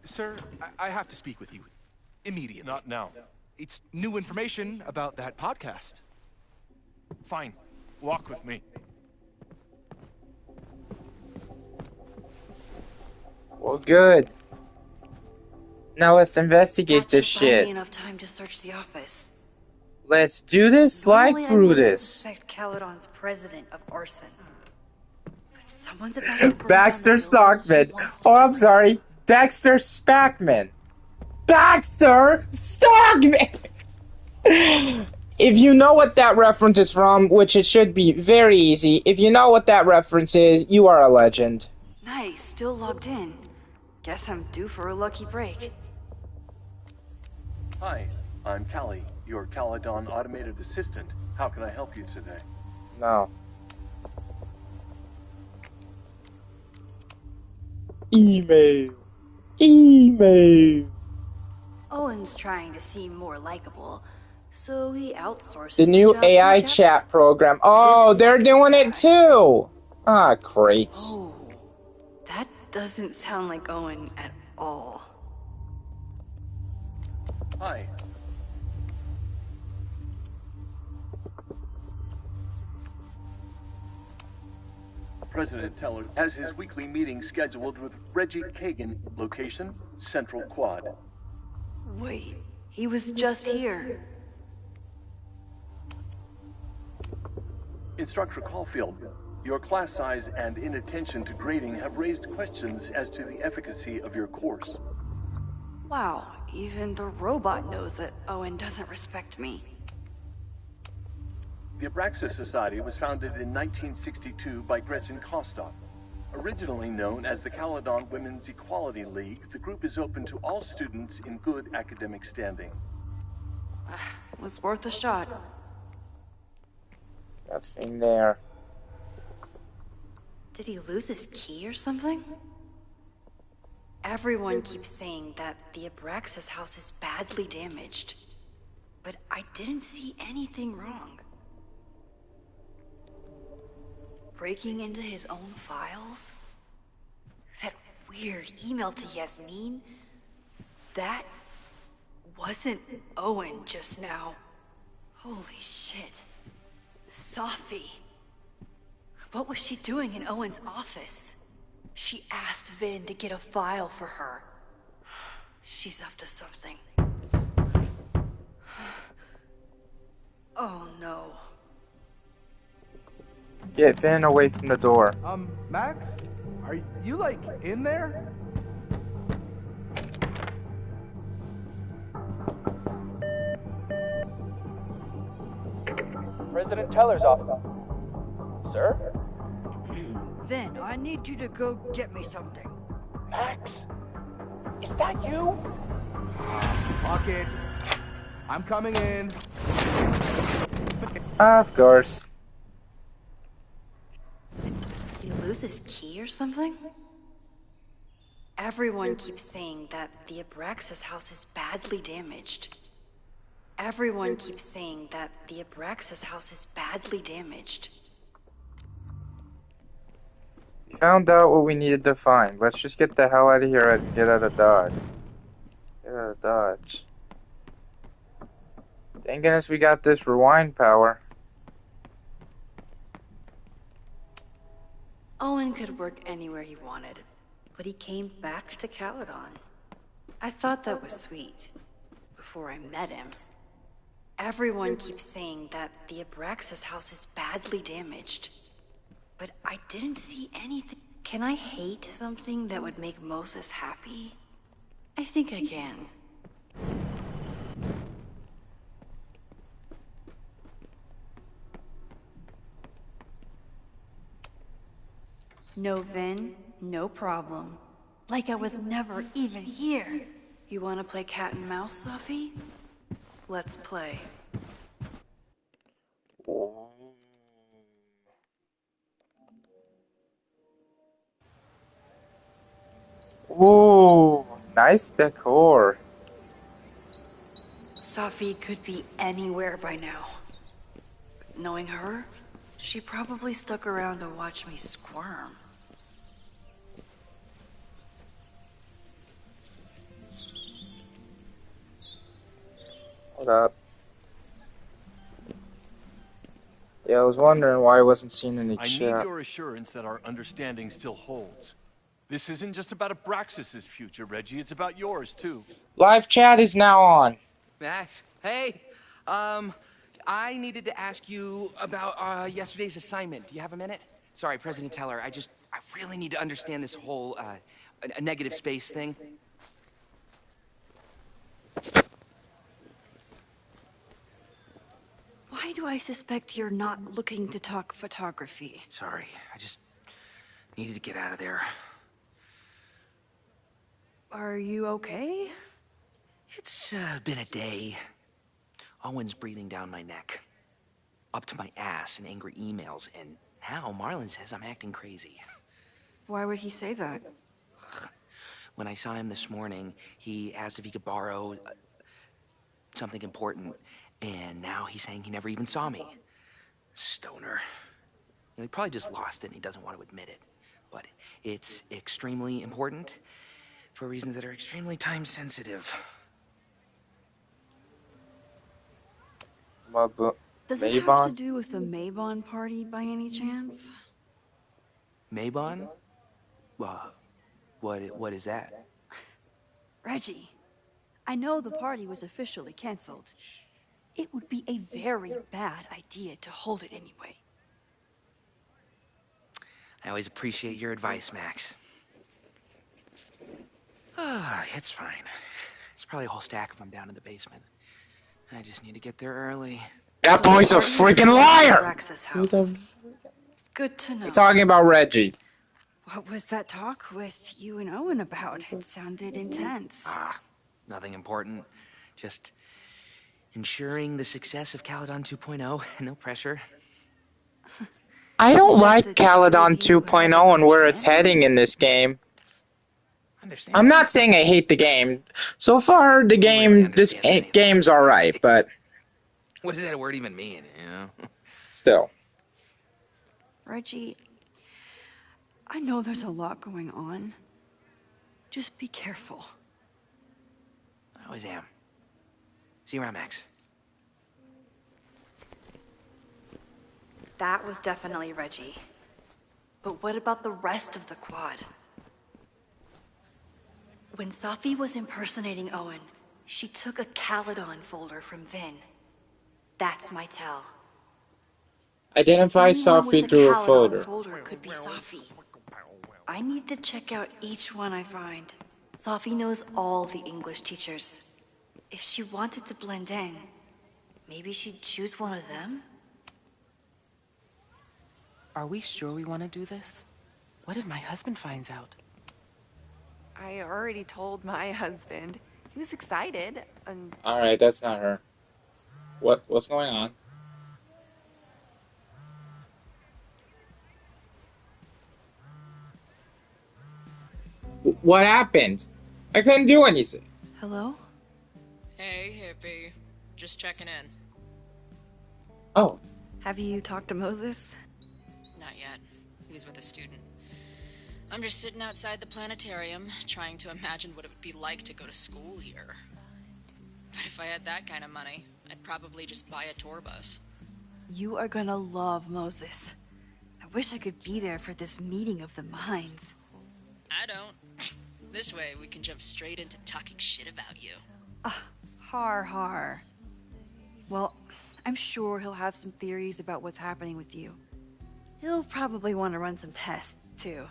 Sir, I have to speak with you immediately. Not now. It's new information about that podcast. Fine. Walk with me. Well, good. Now let's investigate That this should buy me shit. enough time to search the office. Let's do this Normally, like I wouldn't Brutus. suspect Caledon's president of arson. But someone's about to burn Baxter down the building Stockman. he wants to Oh, I'm destroy. sorry. Dexter Spackman. Baxter Stockman! If you know what that reference is from, which it should be very easy, if you know what that reference is, you are a legend. Nice, still logged in. Guess I'm due for a lucky break. Hi, I'm Callie, your Caledon automated assistant. How can I help you today? No. Email. Email. Owen's trying to seem more likable, so he outsources The new job to AI a chat program. Oh, This they're doing guy. it too. Ah, great. Oh, that doesn't sound like Owen at all. Hi. President Teller has his weekly meeting scheduled with Reggie Kagan. Location, Central Quad. Wait, he was just here. Instructor Caulfield, your class size and inattention to grading have raised questions as to the efficacy of your course. Wow, even the robot knows that Owen doesn't respect me. The Abraxas Society was founded in 1962 by Gretchen Kostoff. Originally known as the Caledon Women's Equality League, the group is open to all students in good academic standing. Was worth a shot. Nothing there. Did he lose his key or something? Everyone keeps saying that the Abraxas house is badly damaged. But I didn't see anything wrong. Breaking into his own files? That weird email to Yasmin? That wasn't Owen just now. Holy shit. Sophie. What was she doing in Owen's office? She asked Vin to get a file for her. She's up to something. Oh no. Get Vin away from the door. Max? Are you, like, in there? President Teller's office. Sir? Vin, I need you to go get me something. Max? Is that you? Fuck it. I'm coming in. Of course. Did he lose his key or something? Everyone keeps saying that the Abraxas house is badly damaged. Everyone keeps saying that the Abraxas house is badly damaged. We found out what we needed to find. Let's just get the hell out of here and get out of Dodge. Get out of Dodge. Thank goodness we got this rewind power. Owen could work anywhere he wanted, but he came back to Caledon. I thought that was sweet. Before I met him. Everyone keeps saying that the Abraxas house is badly damaged. But I didn't see anything. Can I hate something that would make Moses happy? I think I can. No Vin, no problem. Like I was never even here. You want to play cat and mouse, Sophie? Let's play. Ooh, nice decor. Sophie could be anywhere by now. Knowing her, she probably stuck around to watch me squirm. What up? Yeah, I was wondering why I wasn't seeing any I chat. need your assurance that our understanding still holds. This isn't just about Abraxas' future, Reggie. It's about yours, too. Live chat is now on. Max, hey. I needed to ask you about yesterday's assignment. Do you have a minute? Sorry, President Teller. I really need to understand this whole a negative space thing. Why do I suspect you're not looking to talk photography? Sorry, I just needed to get out of there. Are you okay? It's been a day. Owen's breathing down my neck. Up to my ass in angry emails, and now Marlon says I'm acting crazy. Why would he say that? When I saw him this morning, he asked if he could borrow something important, and now he's saying he never even saw me. Stoner. He probably just lost it and he doesn't want to admit it. But it's extremely important for reasons that are extremely time sensitive. Does it have to do with the Maybon party by any chance? Maybon? What is that? Reggie, I know the party was officially canceled. It would be a very bad idea to hold it anyway. I always appreciate your advice, Max. It's fine. It's probably a whole stack if I'm down in the basement. I just need to get there early. That boy's a freaking liar! Good to know. We're talking about Reggie. What was that talk with you and Owen about? It sounded intense. Nothing important. Just ensuring the success of Caledon 2.0. No pressure. I don't like Caledon 2.0 and where it's heading in this game. I'm not saying I hate the game. So far, the game, game's alright, but... What does that word even mean, you know? Still. Reggie, I know there's a lot going on. Just be careful. I always am. See you around, Max. That was definitely Reggie. But what about the rest of the quad? When Sophie was impersonating Owen, she took a Caledon folder from Vin. That's my tell. Identify Sophie through a folder. Folder could be Sophie. I need to check out each one I find. Sophie knows all the English teachers. If she wanted to blend in, maybe she'd choose one of them? Are we sure we want to do this? What if my husband finds out? I already told my husband. He was excited. Alright, that's not her. What's going on? What happened? I couldn't do anything. Hello? Hey, hippie. just checking in. Oh. Have you talked to Moses? Not yet. He was with a student. I'm just sitting outside the planetarium, trying to imagine what it would be like to go to school here. But if I had that kind of money, I'd probably just buy a tour bus. You are gonna love Moses. I wish I could be there for this meeting of the minds. I don't. This way, we can jump straight into talking shit about you. Har. Well, I'm sure he'll have some theories about what's happening with you. He'll probably want to run some tests, too.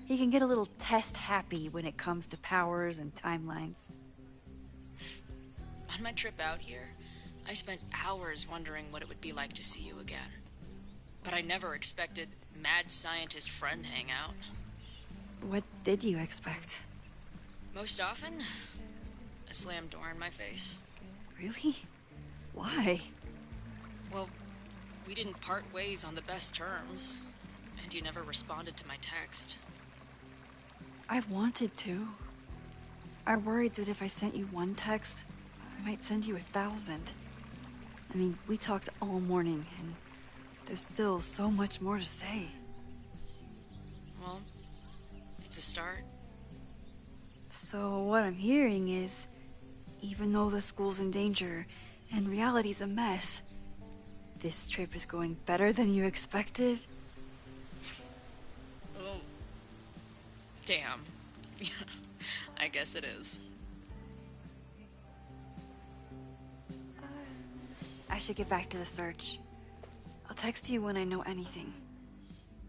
He can get a little test-happy when it comes to powers and timelines. On my trip out here, I spent hours wondering what it would be like to see you again. But I never expected mad scientist friend hangout. What did you expect? Most often, a slammed door in my face. Really? Why? Well, we didn't part ways on the best terms, and you never responded to my text. I wanted to. I worried that if I sent you one text, I might send you 1,000. I mean, we talked all morning, and there's still so much more to say. Well, it's a start. So what I'm hearing is, even though the school's in danger, and reality's a mess, this trip is going better than you expected? Oh. Damn. I guess it is. I should get back to the search. I'll text you when I know anything.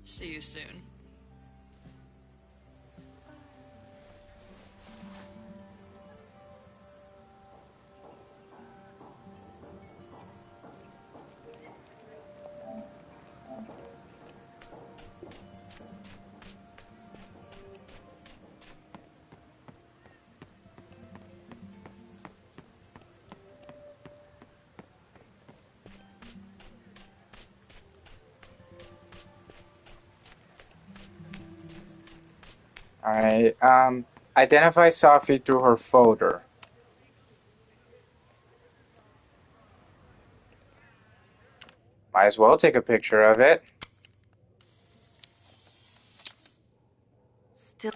See you soon. Alright, identify Sophie through her folder. Might as well take a picture of it. Still,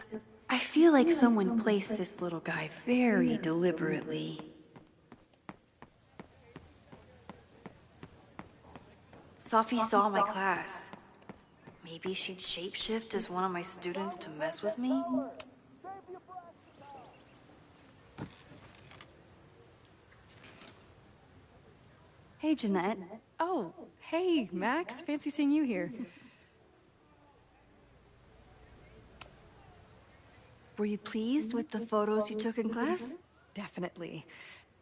I feel like someone placed this little guy very deliberately. Sophie saw my class. Maybe she'd shapeshift as one of my students to mess with me? Hey, Jeanette. Oh, hey, Max. Fancy seeing you here. Were you pleased with the photos you took in class? Definitely.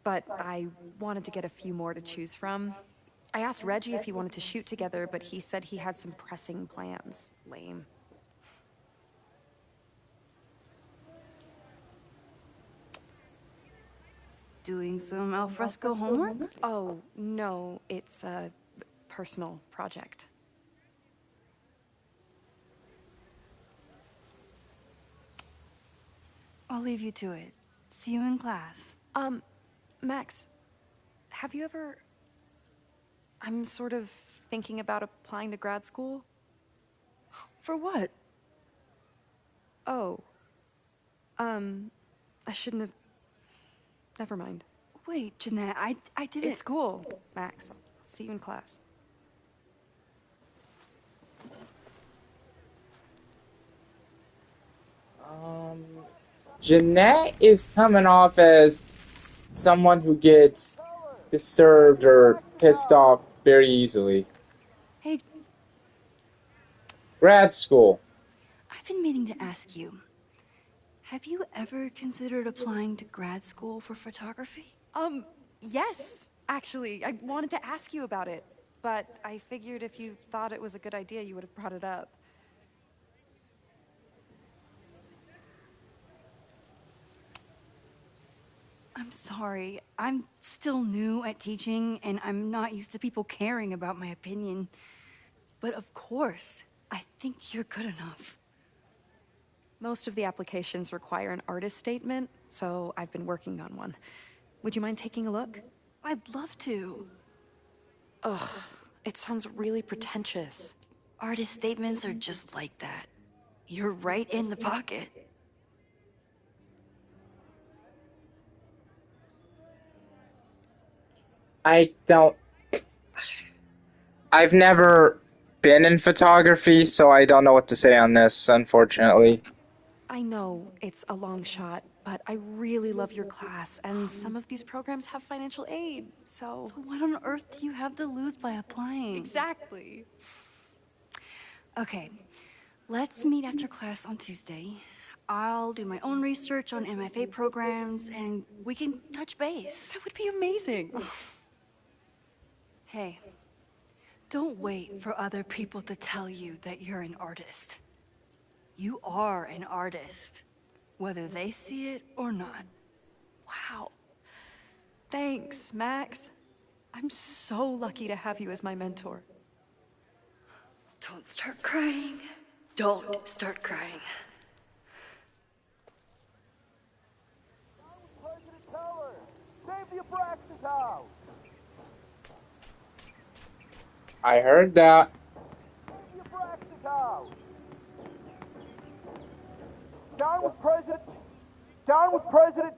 But I wanted to get a few more to choose from. I asked Reggie if he wanted to shoot together, but he said he had some pressing plans. Lame. Doing some alfresco homework? Oh, no, it's a personal project. I'll leave you to it. See you in class. Max, have you ever... I'm sort of thinking about applying to grad school. For what? Oh. I shouldn't have... Never mind. Wait, Jeanette, I didn't... It's cool, Max. I'll see you in class. Jeanette is coming off as someone who gets disturbed or pissed off very easily. Hey. Grad school. I've been meaning to ask you. Have you ever considered applying to grad school for photography? Yes, actually. I wanted to ask you about it, but I figured if you thought it was a good idea, you would have brought it up. I'm sorry. I'm still new at teaching, and I'm not used to people caring about my opinion. But of course, I think you're good enough. Most of the applications require an artist statement, so I've been working on one. Would you mind taking a look? I'd love to. Ugh, it sounds really pretentious. Artist statements are just like that. You're right in the pocket. I've never been in photography, so I don't know what to say on this, unfortunately. I know it's a long shot, but I really love your class, and some of these programs have financial aid, so... So what on earth do you have to lose by applying? Exactly. Okay, let's meet after class on Tuesday. I'll do my own research on MFA programs, and we can touch base. That would be amazing. Hey, don't wait for other people to tell you that you're an artist. You are an artist, whether they see it or not. Wow. Thanks, Max. I'm so lucky to have you as my mentor. Don't start crying. Don't start crying. President Teller! Save the abraxas house! I heard that. Save the abraxas house! Down with President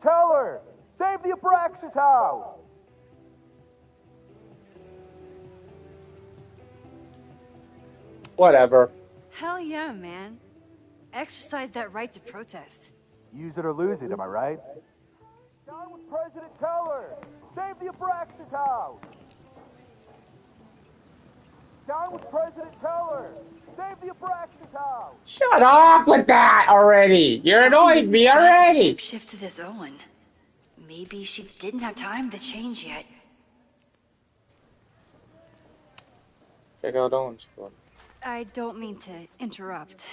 Teller! Save the abraxas house! Whatever. Hell yeah, man. Exercise that right to protest. Use it or lose it, am I right? Down with President Teller! Save the abraxas house! Down with President Teller! Save the abraxas house! Shut up with that already! You're annoying me already! Just shapeshifted as Owen. Maybe she didn't have time to change yet. Check out Owen's phone. I don't mean to interrupt.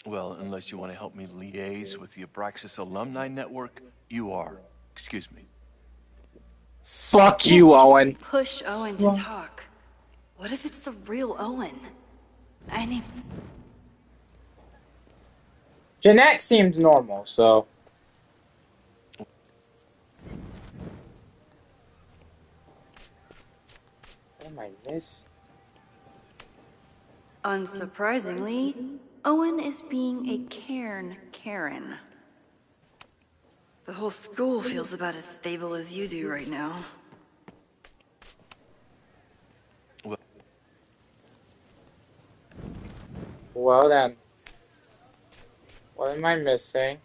Well, unless you want to help me liaise with the Abraxas Alumni Network, you are. Excuse me. Fuck you, Owen. Push Owen to talk. What if it's the real Owen? I need... Jeanette seemed normal, so... What am I missing? Unsurprisingly, Owen is being a cairn Karen. The whole school feels about as stable as you do right now. Well then. What am I missing?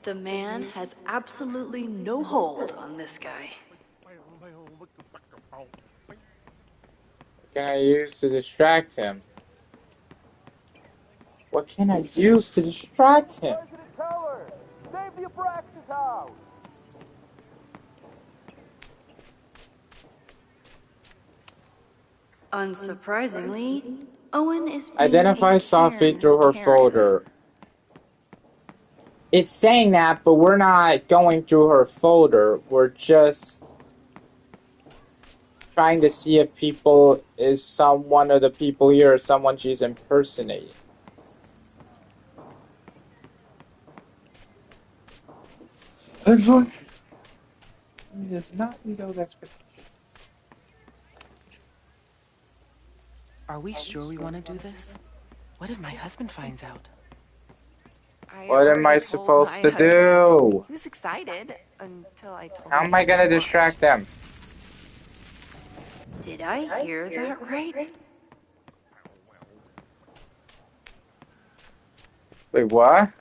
The man has absolutely no hold on this guy. What can I use to distract him? What can I use to distract him? President Teller! Save the abraxas house! Unsurprisingly, Owen is being Identify a Sophie cairn through her Karen. folder. It's saying that, but we're not going through her folder. We're just trying to see if people is one of the people here or someone she's impersonating. Unfortunately, he does not meet those expectations. Are we sure we want to do this? What if my husband finds out? What am I supposed to do? He was excited until I told him. How am I gonna distract them? Did I hear that right? Wait, what?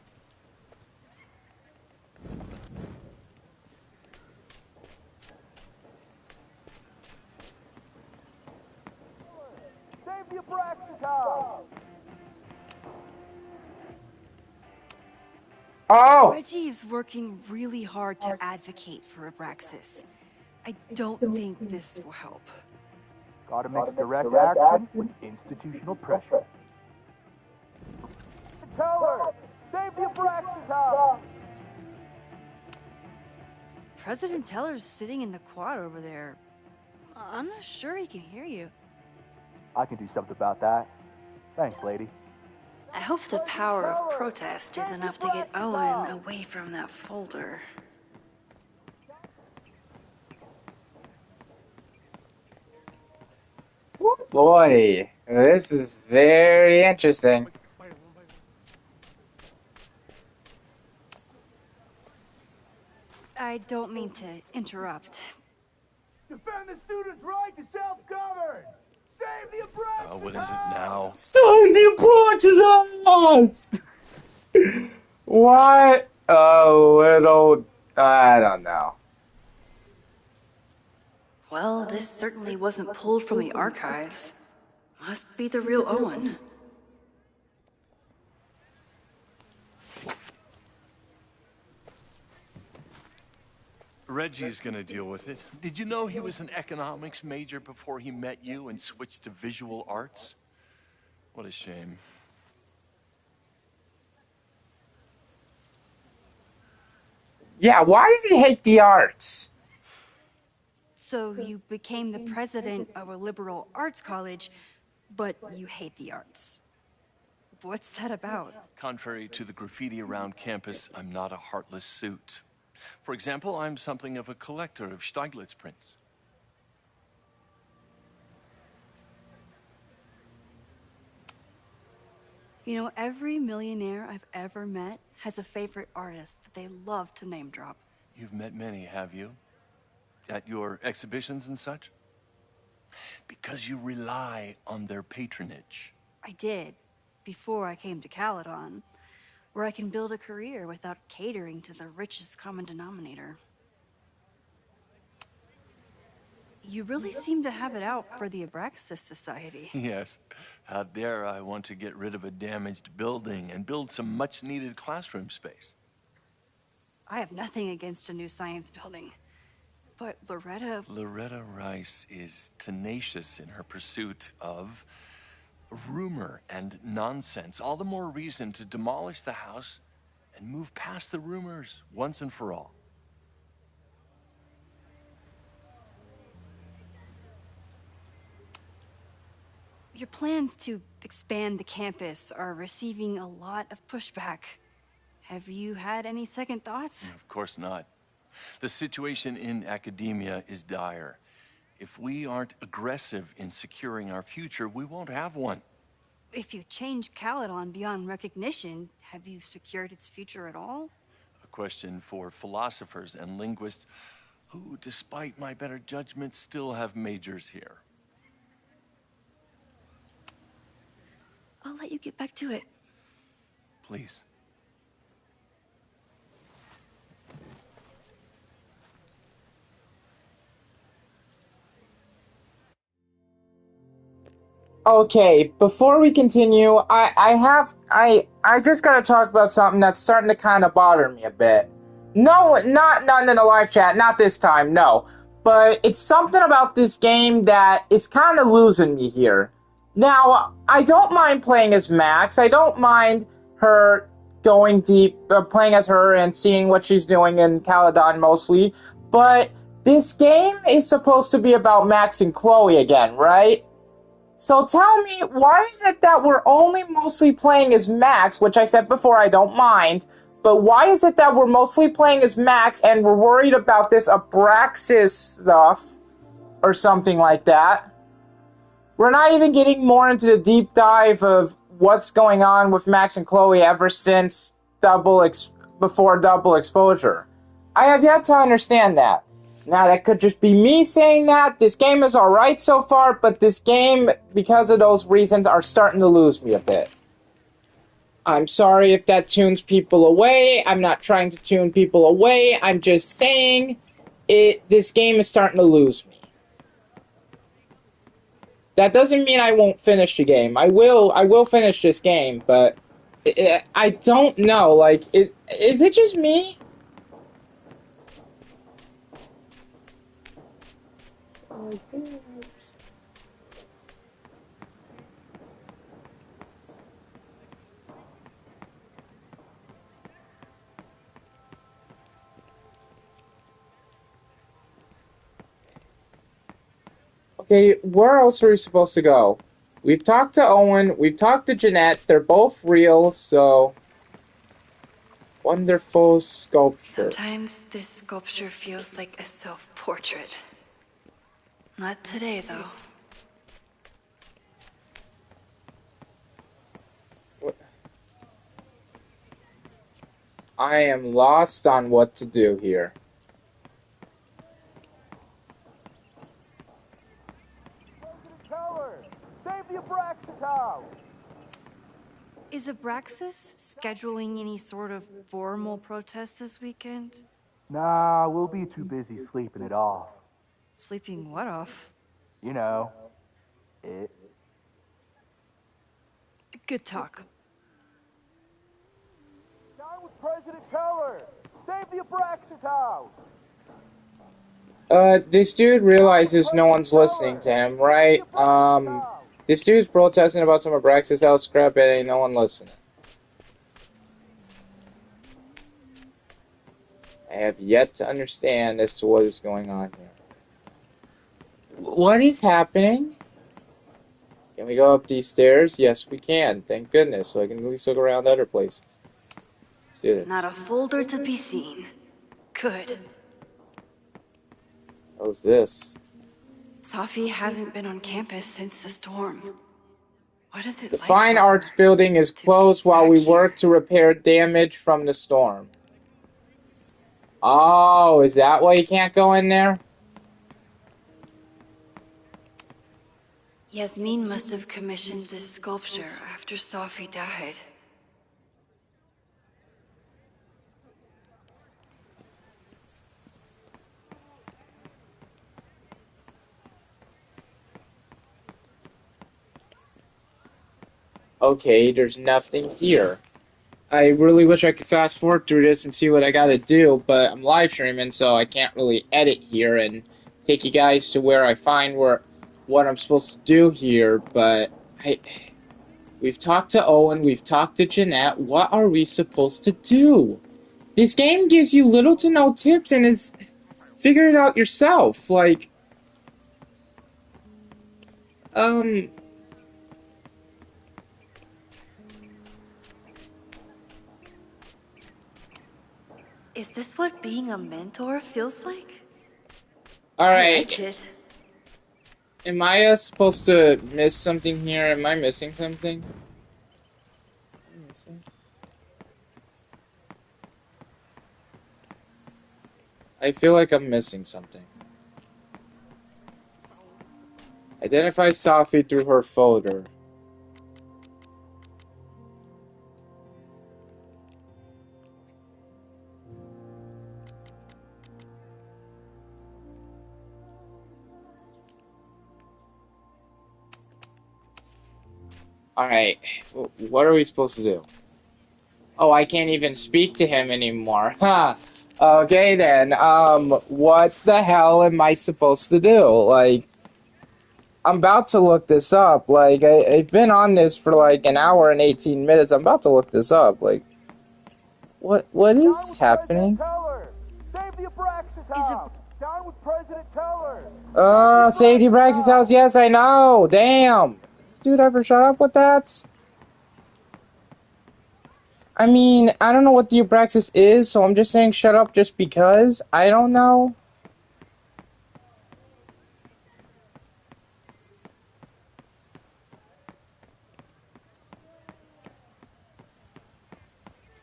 Save the abraxas house! Oh! Reggie is working really hard to advocate for Abraxas. I don't think this will help. Gotta mix direct action with institutional pressure. Teller! Save the abraxas house! President Teller's sitting in the quad over there. I'm not sure he can hear you. I can do something about that. Thanks, lady. I hope the power of protest is enough to get Owen away from that folder. Boy, this is very interesting. I don't mean to interrupt. Defend the students' right to self-govern! Save the abraxas! What is it now? Save the abraxas! What a little... I don't know. Well, this certainly wasn't pulled from the archives. Must be the real Owen. Reggie's gonna deal with it. Did you know he was an economics major before he met you and switched to visual arts? What a shame. Yeah, why does he hate the arts? So you became the president of a liberal arts college, but you hate the arts. What's that about? Contrary to the graffiti around campus, I'm not a heartless suit. For example, I'm something of a collector of Stieglitz prints. You know, every millionaire I've ever met has a favorite artist that they love to name drop. You've met many, have you? At your exhibitions and such? Because you rely on their patronage. I did, before I came to Caledon, where I can build a career without catering to the richest common denominator. You really seem to have it out for the Abraxas Society. Yes. Out there, I want to get rid of a damaged building and build some much-needed classroom space. I have nothing against a new science building. But Loretta Rice is tenacious in her pursuit of rumor and nonsense. All the more reason to demolish the house and move past the rumors once and for all. Your plans to expand the campus are receiving a lot of pushback. Have you had any second thoughts? Of course not. The situation in academia is dire. If we aren't aggressive in securing our future, we won't have one. If you change Caledon beyond recognition, have you secured its future at all? A question for philosophers and linguists who, despite my better judgment, still have majors here. I'll let you get back to it. Please. Okay, before we continue, I just gotta talk about something that's starting to kind of bother me a bit. No, not in the live chat, not this time, no. But it's something about this game that is kind of losing me here. Now, I don't mind playing as Max. I don't mind her going deep, playing as her and seeing what she's doing in Caledon mostly. But this game is supposed to be about Max and Chloe again, right? So tell me, why is it that we're only mostly playing as Max, which I said before I don't mind, but why is it that we're mostly playing as Max and we're worried about this Abraxas stuff or something like that? We're not even getting more into the deep dive of what's going on with Max and Chloe ever since before double exposure. I have yet to understand that. Now, that could just be me saying that. This game is alright so far, but this game, because of those reasons, are starting to lose me a bit. I'm sorry if that tunes people away. I'm not trying to tune people away. I'm just saying this game is starting to lose me. That doesn't mean I won't finish the game. I will finish this game, but I don't know. Like, is it just me? Okay, where else are we supposed to go? We've talked to Owen. We've talked to Jeanette. They're both real, so... Wonderful sculpture. Sometimes this sculpture feels like a self-portrait. Not today, though. What? I am lost on what to do here. President Keller, save the abraxas house! Is Abraxas scheduling any sort of formal protest this weekend? Nah, we'll be too busy sleeping it off. Sleeping what off? You know, it. Good talk. Down with President Keller! Save the abraxas house! This dude realizes no one's listening to him, right? This dude's protesting about some Abraxas house crap and ain't no one listening. I have yet to understand as to what is going on here. What is happening? Can we go up these stairs? Yes, we can. Thank goodness. So I can at least look around other places. Let's do this. Not a folder to be seen. Good. How's this? Safi hasn't been on campus since the storm. What is it The like Fine for Arts her building is to closed be while back we here? work to repair damage from the storm. Oh, is that why you can't go in there? Yasmin must have commissioned this sculpture after Safi died. Okay, there's nothing here. I really wish I could fast forward through this and see what I gotta do, but I'm live streaming, so I can't really edit here and take you guys to where I find what I'm supposed to do here, but we've talked to Owen, we've talked to Jeanette. What are we supposed to do? This game gives you little to no tips and is figure it out yourself. Like, Is this what being a mentor feels like? alright. I like it. Am I supposed to miss something here? Am I missing something? I feel like I'm missing something. Identify Safi through her folder. Alright, what are we supposed to do? Oh, I can't even speak to him anymore. Ha! Okay then, what the hell am I supposed to do? Like, I'm about to look this up. Like, I've been on this for like an hour and 18 minutes. I'm about to look this up. Like, what is happening? Save the abraxas house! Down with President Keller! Save the Abraxas house. Yes, I know. Damn. Dude, ever shut up with that? I mean, I don't know what the Abraxas is, so I'm just saying shut up just because. I don't know.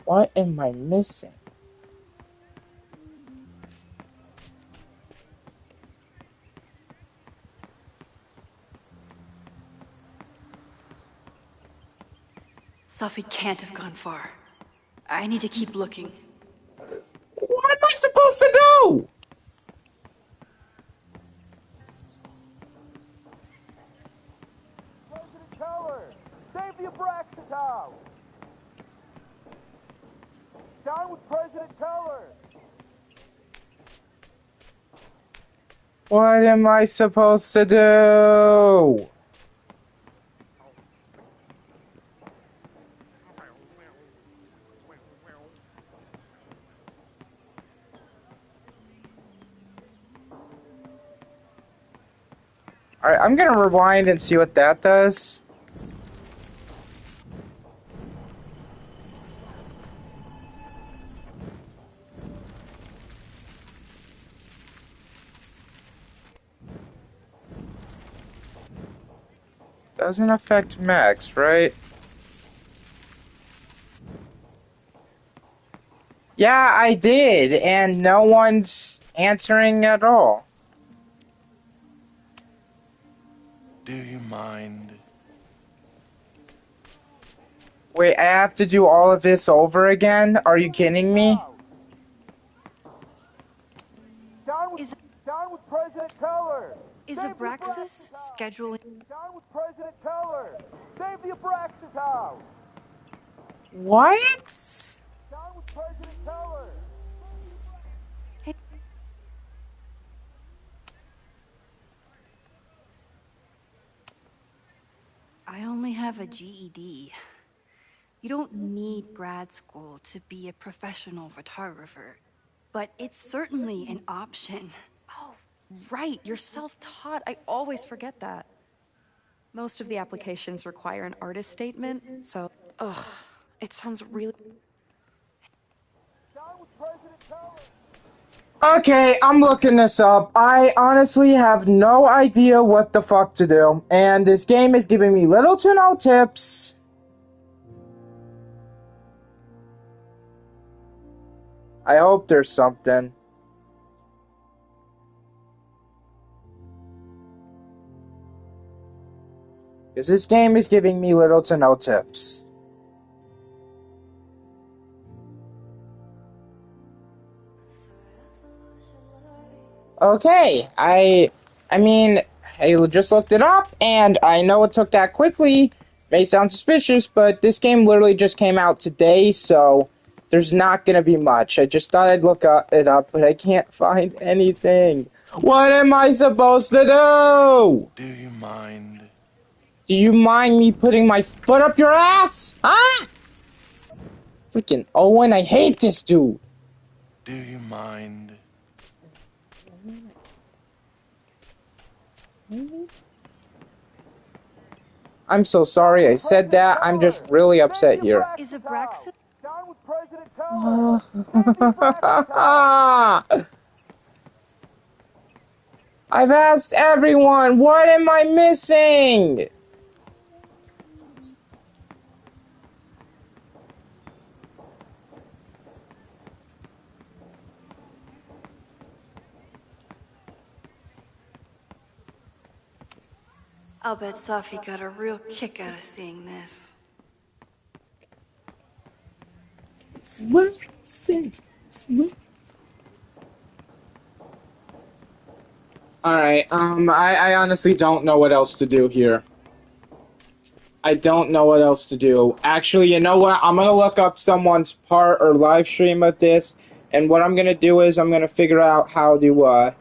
What am I missing? Safi can't have gone far. I need to keep looking. What am I supposed to do? President Keller! Save the abraxas house! Down with President Keller! What am I supposed to do? Alright, I'm gonna rewind and see what that does. Doesn't affect Max, right? Yeah, I did, and no one's answering at all. Do you mind? Wait, I have to do all of this over again? Are you kidding me? Down with President Teller! Is Save the Abraxas House! scheduling? Down with President Teller! Save the Abraxas House! What? Down with President Teller! I only have a GED. You don't need grad school to be a professional photographer, but it's certainly an option. Oh, right, you're self-taught. I always forget that. Most of the applications require an artist statement, so, ugh, it sounds really... Okay, I'm looking this up. I honestly have no idea what the fuck to do, and this game is giving me little to no tips. I hope there's something. Because this game is giving me little to no tips. Okay, I mean, I just looked it up, and I know it took that quickly. May sound suspicious, but this game literally just came out today, so there's not gonna be much. I just thought I'd look it up, but I can't find anything. What am I supposed to do? Do you mind? Do you mind me putting my foot up your ass? Huh? Freaking Owen, I hate this dude. Do you mind? I'm so sorry I said that. I'm just really upset here. Is Abraxas? Down with President Teller! I've asked everyone, what am I missing? I'll bet Safi got a real kick out of seeing this. Alright, I honestly don't know what else to do here. I don't know what else to do. Actually, you know what? I'm gonna look up someone's part or live stream of this, and what I'm gonna do is I'm gonna figure out how to,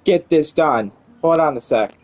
get this done. Hold on a sec.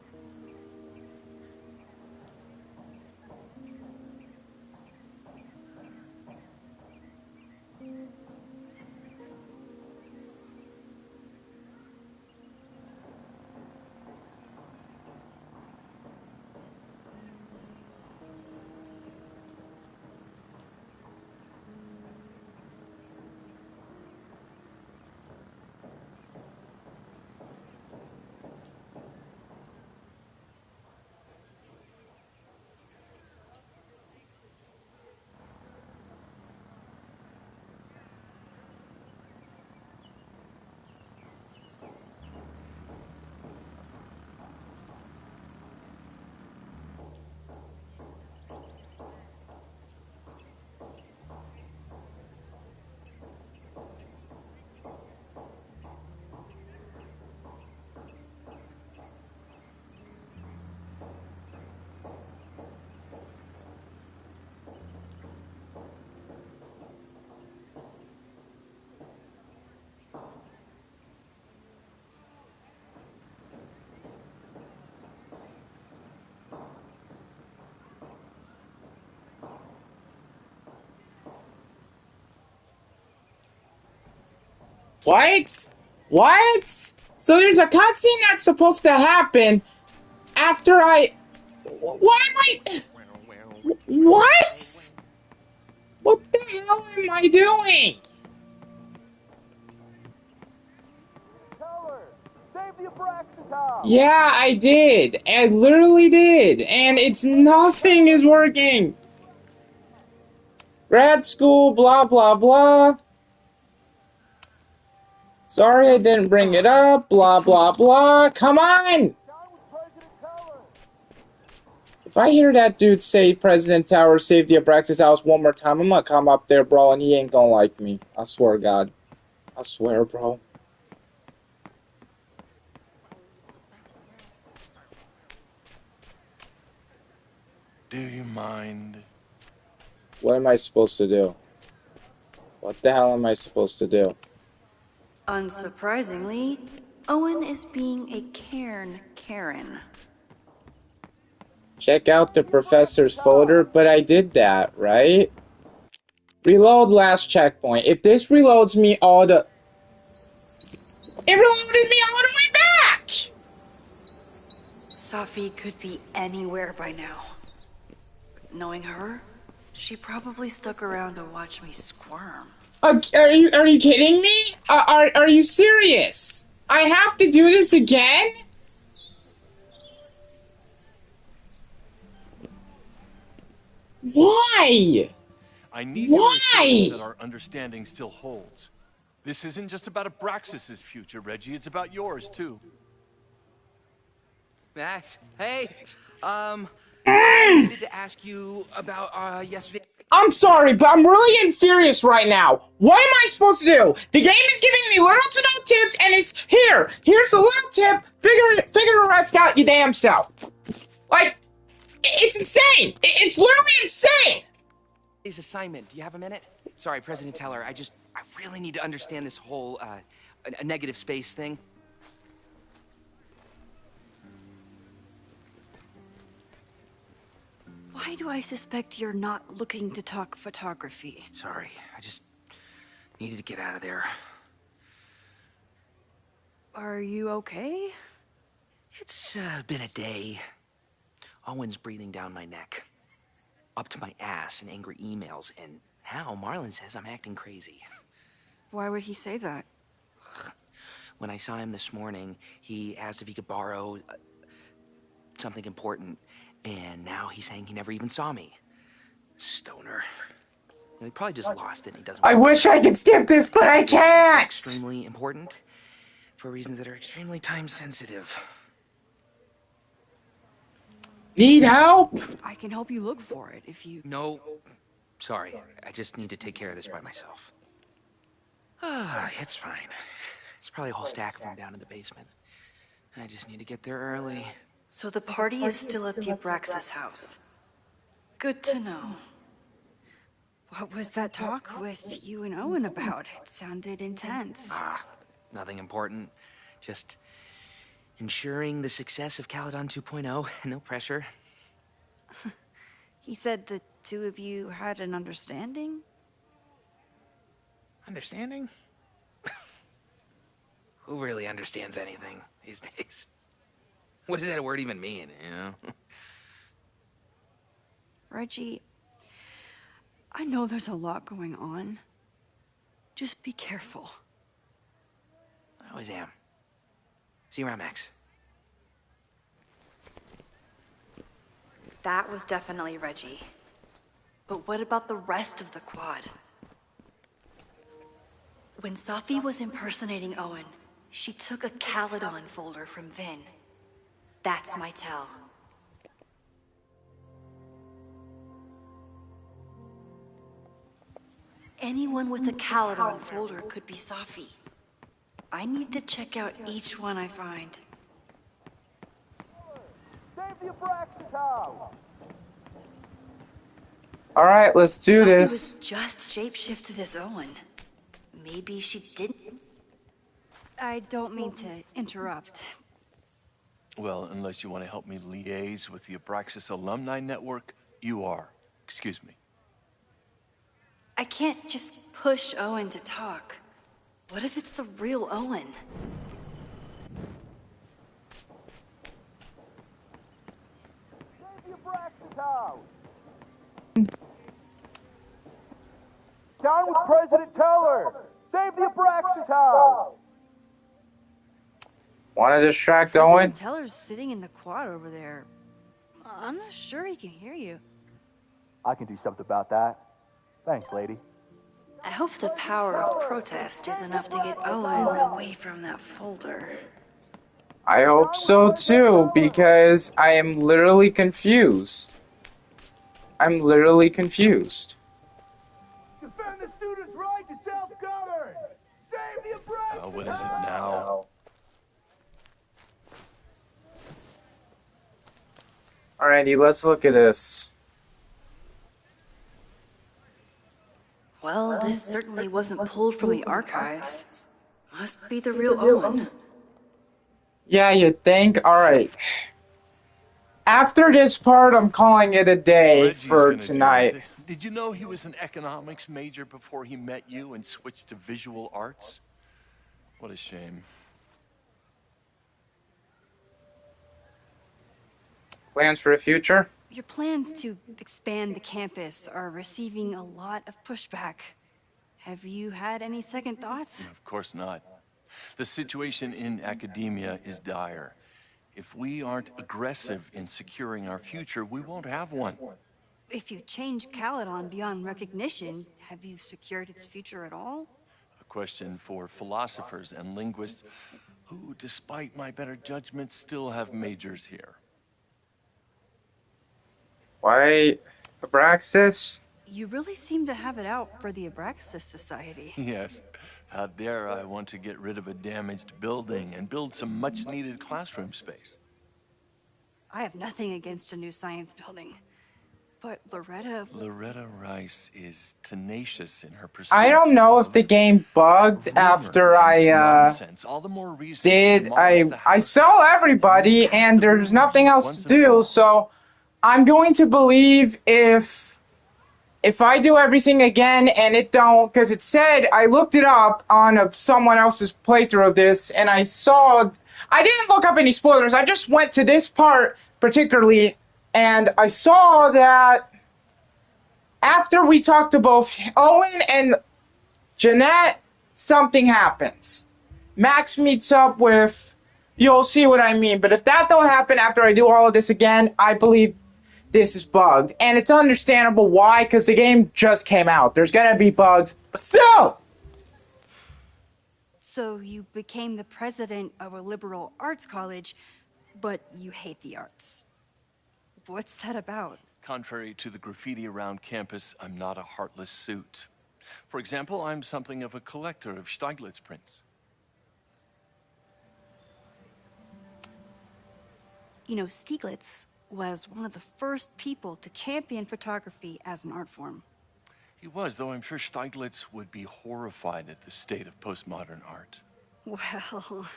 What? What? So there's a cutscene that's supposed to happen after I... What am I... What? What the hell am I doing? Teller! Save the abraxas house! Yeah, I did. I literally did. And it's nothing is working. Grad school, blah, blah, blah. Sorry I didn't bring it up, blah, blah, blah. Come on! If I hear that dude say President Tower saved the Abraxas house one more time, I'm gonna come up there, bro, and he ain't gonna like me. I swear to God. I swear, bro. Do you mind? What am I supposed to do? What the hell am I supposed to do? Unsurprisingly, Owen is being a Karen. Check out the professor's folder, but I did that, right? Reload last checkpoint. If this reloads me all the... It reloaded me all the way back! Safi could be anywhere by now. Knowing her, she probably stuck around to watch me squirm. Are you kidding me? Are you serious? I have to do this again? Why? I need your assurance that our understanding still holds. This isn't just about Abraxas' future, Reggie. It's about yours, too. Max, hey, I needed to ask you about, yesterday. I'm sorry, but I'm really getting furious right now. What am I supposed to do? The game is giving me little to no tips, and it's here. Here's a little tip. Figure the rest out your damn self. Like, it's insane. It's literally insane. His assignment. Do you have a minute? Sorry, President Teller. I really need to understand this whole, a negative space thing. Why do I suspect you're not looking to talk photography? Sorry, I just needed to get out of there. Are you okay? It's been a day. Owen's breathing down my neck, up to my ass in angry emails, and now Marlon says I'm acting crazy. Why would he say that? When I saw him this morning, he asked if he could borrow something important, and now he's saying he never even saw me. Stoner. He probably just lost it and he doesn't... I wish I could skip this, but I can't! It's extremely important for reasons that are extremely time sensitive. Need help? I can help you look for it if you... No. Sorry. I just need to take care of this by myself. It's fine. It's probably a whole stack of them down in the basement. I just need to get there early. So the party is still at the Abraxas house. Good to know. What was that talk with you and Owen about? It sounded intense. Nothing important. Just ensuring the success of Caledon 2.0. No pressure. He said the two of you had an understanding? Understanding? Who really understands anything these days? What does that word even mean, you know? Reggie, I know there's a lot going on. Just be careful. I always am. See you around, Max. That was definitely Reggie. But what about the rest of the quad? When Safi was impersonating Owen, she took a Caledon folder from Vin. That's my tell. Anyone with a Caledon folder could be Safi. I need to check out each one I find. Save the abraxas house! Alright, let's do Safi this. was just shapeshifted as Owen. Maybe she didn't. I don't mean to interrupt. Well, unless you want to help me liaise with the Abraxas Alumni Network, you are. Excuse me. I can't just push Owen to talk. What if it's the real Owen? Save the abraxas house! Down with President Teller! Save the abraxas house! Want to distract President Owen? Teller's sitting in the quad over there. I'm not sure he can hear you. I can do something about that. Thanks, lady. I hope the power of protest is enough to get Owen away from that folder. I hope so too, because I am literally confused. I'm literally confused. Defend the students' right to self-govern! Save the abraxas! What is it now? Alrighty, let's look at this. Well, this certainly wasn't pulled from the archives. Must be the real Owen. Yeah, you'd think. Alright. After this part, I'm calling it a day Reggie's for gonna tonight. do it. Did you know he was an economics major before he met you and switched to visual arts? What a shame. Plans for the future? Your plans to expand the campus are receiving a lot of pushback. Have you had any second thoughts? Of course not. The situation in academia is dire. If we aren't aggressive in securing our future, we won't have one. If you change Caledon beyond recognition, have you secured its future at all? A question for philosophers and linguists who, despite my better judgment, still have majors here. Why Abraxas? You really seem to have it out for the Abraxas Society. Yes. How dare I want to get rid of a damaged building and build some much-needed classroom space. I have nothing against a new science building. But Loretta Rice is tenacious in her pursuit. I don't know if the game bugged after I I saw everybody and there's nothing else to do, so I'm going to believe if I do everything again and it don't, because it said, I looked it up on someone else's playthrough of this and I didn't look up any spoilers, I just went to this part particularly and I saw that after we talked to both Owen and Jeanette, something happens. Max meets up with, you'll see what I mean, but if that don't happen after I do all of this again, I believe this is bugged. And it's understandable why, because the game just came out. There's gonna be bugs, but still! So you became the president of a liberal arts college, but you hate the arts. What's that about? Contrary to the graffiti around campus, I'm not a heartless suit. For example, I'm something of a collector of Stieglitz prints. You know, Stieglitz was one of the first people to champion photography as an art form. He was, though I'm sure Stieglitz would be horrified at the state of postmodern art. Well,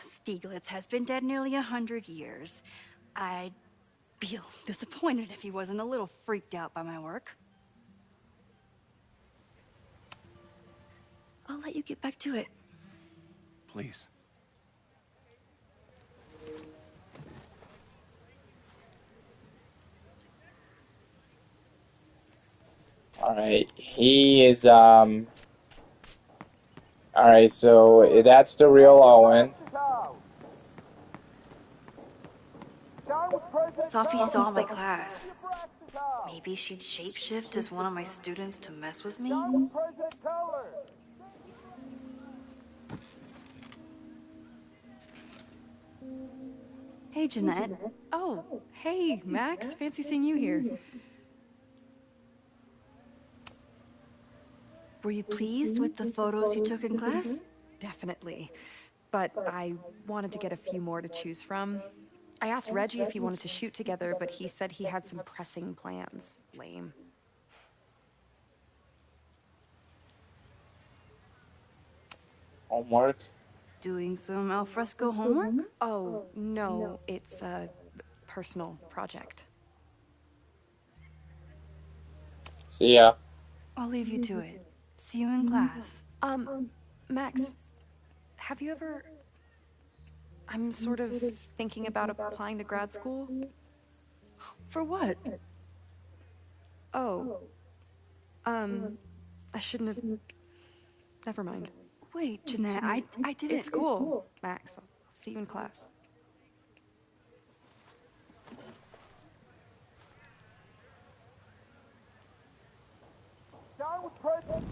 Stieglitz has been dead nearly 100 years. I'd feel disappointed if he wasn't a little freaked out by my work. I'll let you get back to it. Please. Alright, he is, alright, so that's the real Owen. Sophie saw my class. Maybe she'd shapeshift as one of my students to mess with me? Hey, Jeanette. Oh, hey, Max. Fancy seeing you here. Were you pleased with the photos you took in class? Definitely. But I wanted to get a few more to choose from. I asked Reggie if he wanted to shoot together, but he said he had some pressing plans. Lame. Homework? Doing some alfresco homework? Oh, no, it's a personal project. See ya. I'll leave you to it. See you in class. Max, have you ever... I'm sort of thinking about applying to grad school. For what? Oh. I shouldn't have... Never mind. Wait, Jeanette, I didn't... It's cool, Max. I'll see you in class. Down with prejudice.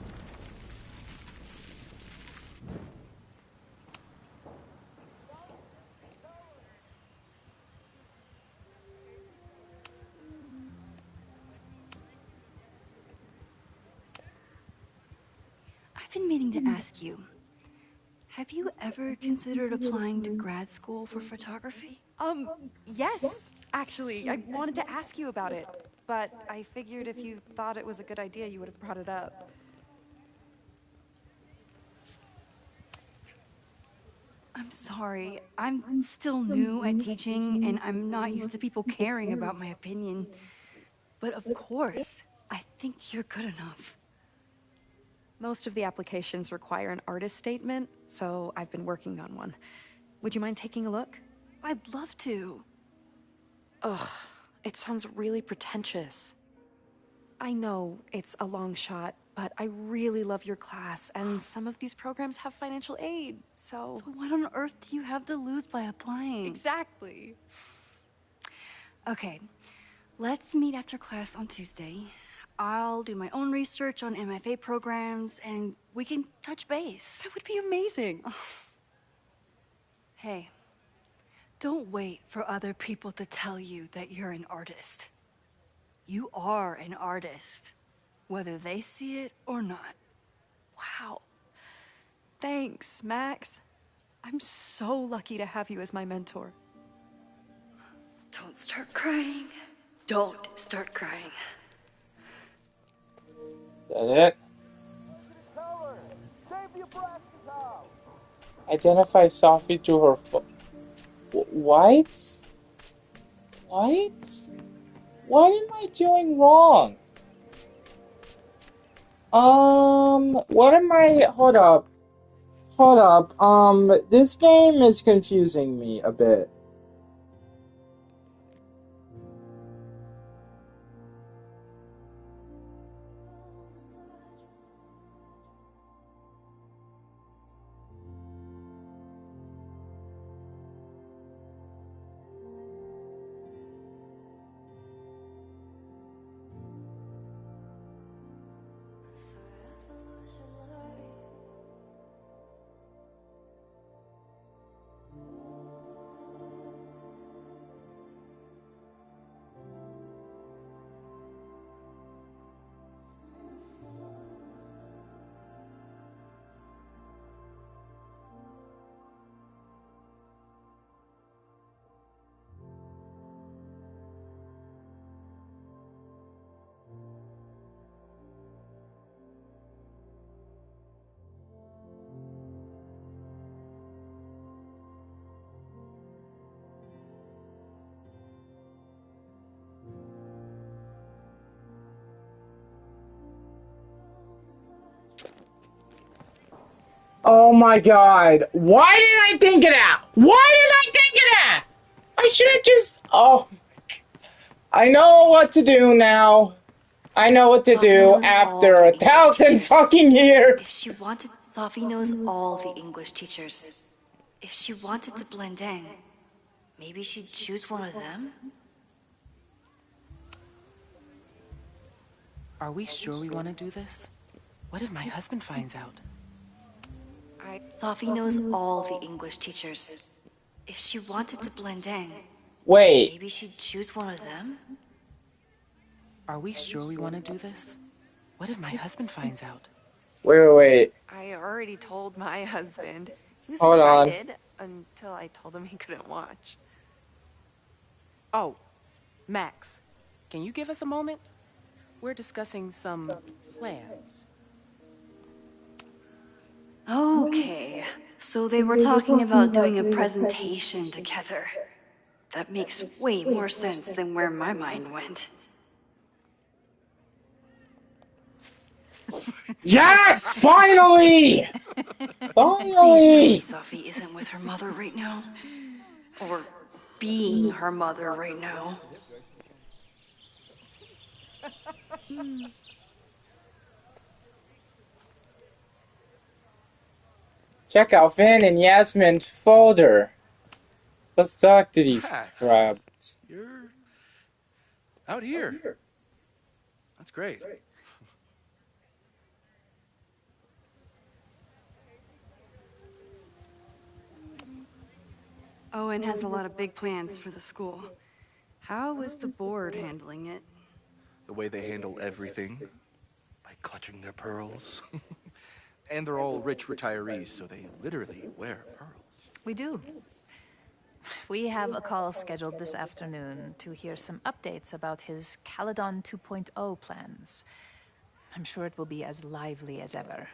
I've been meaning to ask you, have you ever considered applying to grad school for photography? Yes. Actually, I wanted to ask you about it, but I figured if you thought it was a good idea, you would have brought it up. I'm sorry. I'm still new at teaching, and I'm not used to people caring about my opinion. But of course, I think you're good enough. Most of the applications require an artist statement, so I've been working on one. Would you mind taking a look? I'd love to. Ugh, it sounds really pretentious. I know it's a long shot, but I really love your class, and some of these programs have financial aid, so... So what on earth do you have to lose by applying? Exactly. Okay, let's meet after class on Tuesday. I'll do my own research on MFA programs, and we can touch base. That would be amazing. Hey, don't wait for other people to tell you that you're an artist. You are an artist, whether they see it or not. Wow. Thanks, Max. I'm so lucky to have you as my mentor. Don't start crying. Don't start crying. Is that it? Save the abraxas house. Identify Sophie to her What? What? What am I doing wrong? What am I... Hold up. Hold up. This game is confusing me a bit. Oh my god. Why didn't I think of that? Why didn't I think of that? I should have just... Oh. I know what to do now. I know what to do after 1,000 fucking years. If she wanted... Sophie knows all the English teachers. If she wanted to blend in, maybe she'd choose one of them? Are we sure we want to do this? What if my husband finds out? Sophie knows all the English teachers. If she wanted to blend in, wait, maybe she'd choose one of them? Are we sure we want to do this? What if my husband finds out? Wait. I already told my husband. He was Hold excited until I told him he couldn't watch. Oh, Max, can you give us a moment? We're discussing some plans. Okay, so they were talking about doing a presentation together. That makes way more sense than where my mind went. Yes! Finally! Please Finally! tell me Sophie isn't with her mother right now. Or being her mother right now. Check out Vin and Yasmin's folder. Let's talk to these crabs. You're out here. That's great. Owen has a lot of big plans for the school. How is the board handling it? The way they handle everything, by clutching their pearls. And they're all rich retirees, so they literally wear pearls. We do. We have a call scheduled this afternoon to hear some updates about his Caledon 2.0 plans. I'm sure it will be as lively as ever.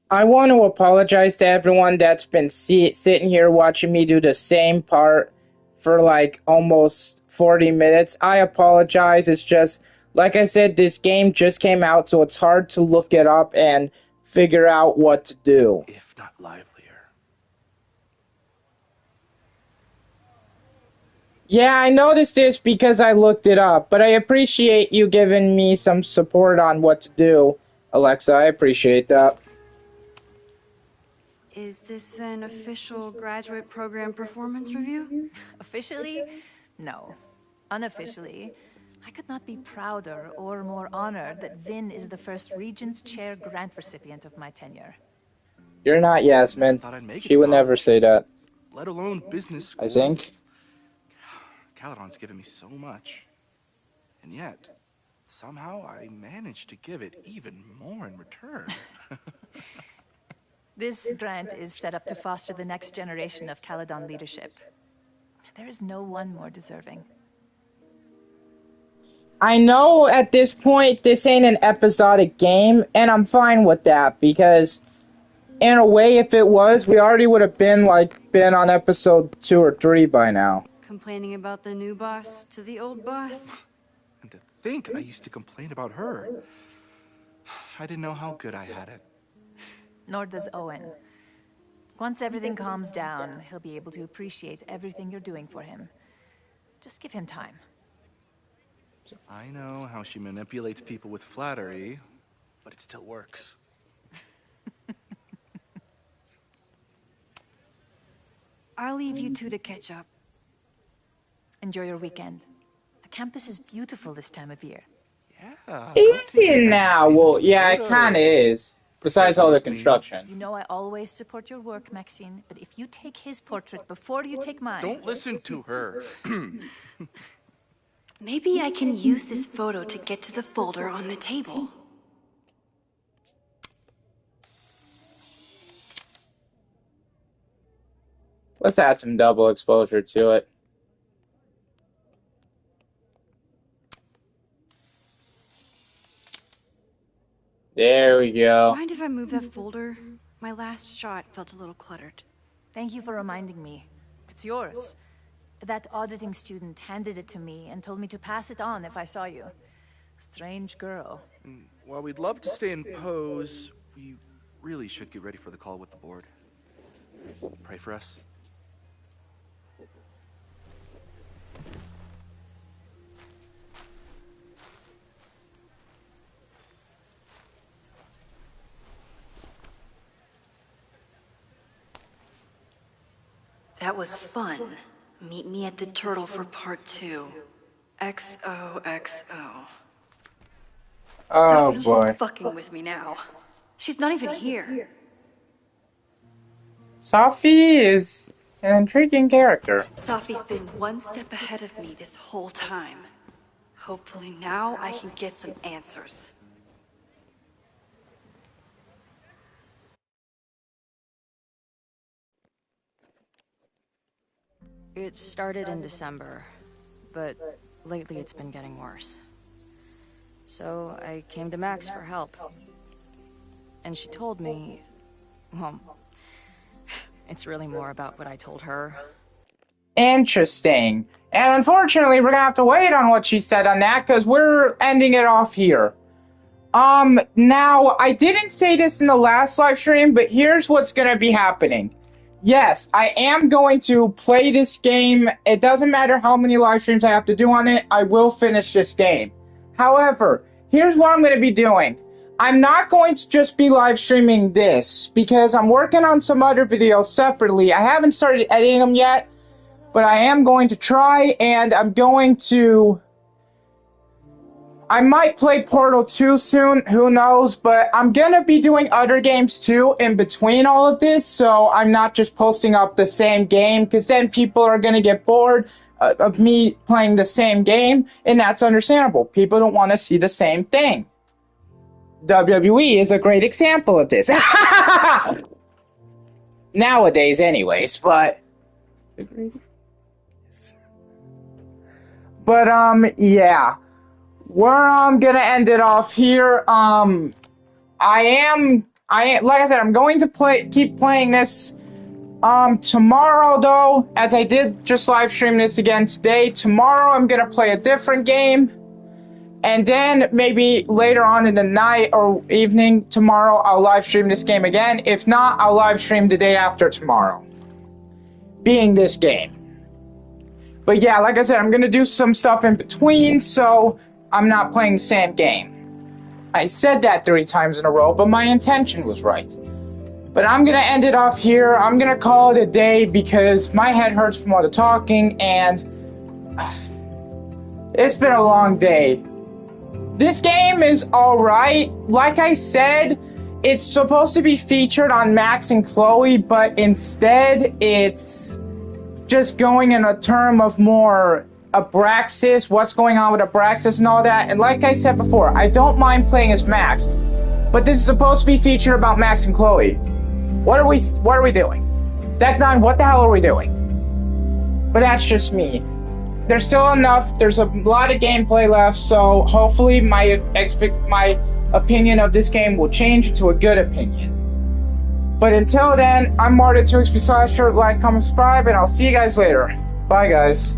I want to apologize to everyone that's been sitting here watching me do the same part for like almost 40 minutes. I apologize. It's just, like I said, this game just came out, so it's hard to look it up and figure out what to do. If not livelier. Yeah, I noticed this because I looked it up, but I appreciate you giving me some support on what to do, Alexa. I appreciate that. Is this an official graduate program performance review? Officially? No. Unofficially, I could not be prouder or more honored that Vin is the first Regents Chair grant recipient of my tenure. You're not Yasmin. She would never say that. Let alone business school. I think. Caledon's given me so much. And yet, somehow I managed to give it even more in return. This grant is set up to foster the next generation of Caledon leadership. There is no one more deserving. I know at this point this ain't an episodic game, and I'm fine with that, because in a way, if it was, we already would have been on episode 2 or 3 by now. Complaining about the new boss to the old boss? And to think I used to complain about her. I didn't know how good I had it. Nor does Owen. Once everything calms down, he'll be able to appreciate everything you're doing for him. Just give him time. I know how she manipulates people with flattery, but it still works. I'll leave you two to catch up. Enjoy your weekend. The campus is beautiful this time of year. Yeah. Is it now? Well, yeah, it kind of is. Besides all the construction. You know I always support your work, Maxine, but if you take his portrait before you take mine... Don't listen to her. Maybe I can use this photo to get to the folder on the table. Let's add some double exposure to it. There we go. Mind if I move that folder? My last shot felt a little cluttered. Thank you for reminding me. It's yours. That auditing student handed it to me and told me to pass it on if I saw you. Strange girl. While we'd love to stay in pose, we really should get ready for the call with the board. Pray for us. That was fun. Meet me at the Turtle for part 2. XOXO. Oh Sophie's boy. just fucking with me now. She's not even here. Sophie is an intriguing character. Sophie's been one step ahead of me this whole time. Hopefully now I can get some answers. It started in December, but lately it's been getting worse. So I came to Max for help. And she told me, well, it's really more about what I told her. Interesting. And unfortunately, we're gonna have to wait on what she said on that, because we're ending it off here. Now, I didn't say this in the last live stream, but here's what's gonna be happening. Yes, I am going to play this game. It doesn't matter how many live streams I have to do on it, I will finish this game. However, here's what I'm going to be doing. I'm not going to just be live streaming this, because I'm working on some other videos separately. I haven't started editing them yet, but I am going to try, and I'm going to I might play Portal 2 soon, who knows, but I'm gonna be doing other games too in between all of this, so I'm not just posting up the same game, because then people are gonna get bored of me playing the same game, and that's understandable. People don't want to see the same thing. WWE is a great example of this. Nowadays, anyways, but... But, yeah. We're gonna end it off here. Like I said, I'm going to keep playing this tomorrow though, as I did just live stream this again today. Tomorrow I'm gonna play a different game, and then maybe later on in the night or evening tomorrow I'll live stream this game again. If not, I'll live stream the day after tomorrow, being this game. But yeah, like I said, I'm gonna do some stuff in between, so I'm not playing the same game. I said that 3 times in a row, but my intention was right. But I'm gonna end it off here. I'm gonna call it a day because my head hurts from all the talking, and it's been a long day. This game is alright. Like I said, it's supposed to be featured on Max and Chloe, but instead it's just going in a term of more abraxas, what's going on with abraxas and all that. And like I said before, I don't mind playing as Max, but this is supposed to be featured about Max and Chloe. What are we doing? Deck 9, what the hell are we doing? But that's just me. There's still enough, there's a lot of gameplay left, so hopefully my opinion of this game will change to a good opinion. But until then, I'm Marta2xp Slasher. Like, comment, subscribe, and I'll see you guys later. Bye, guys.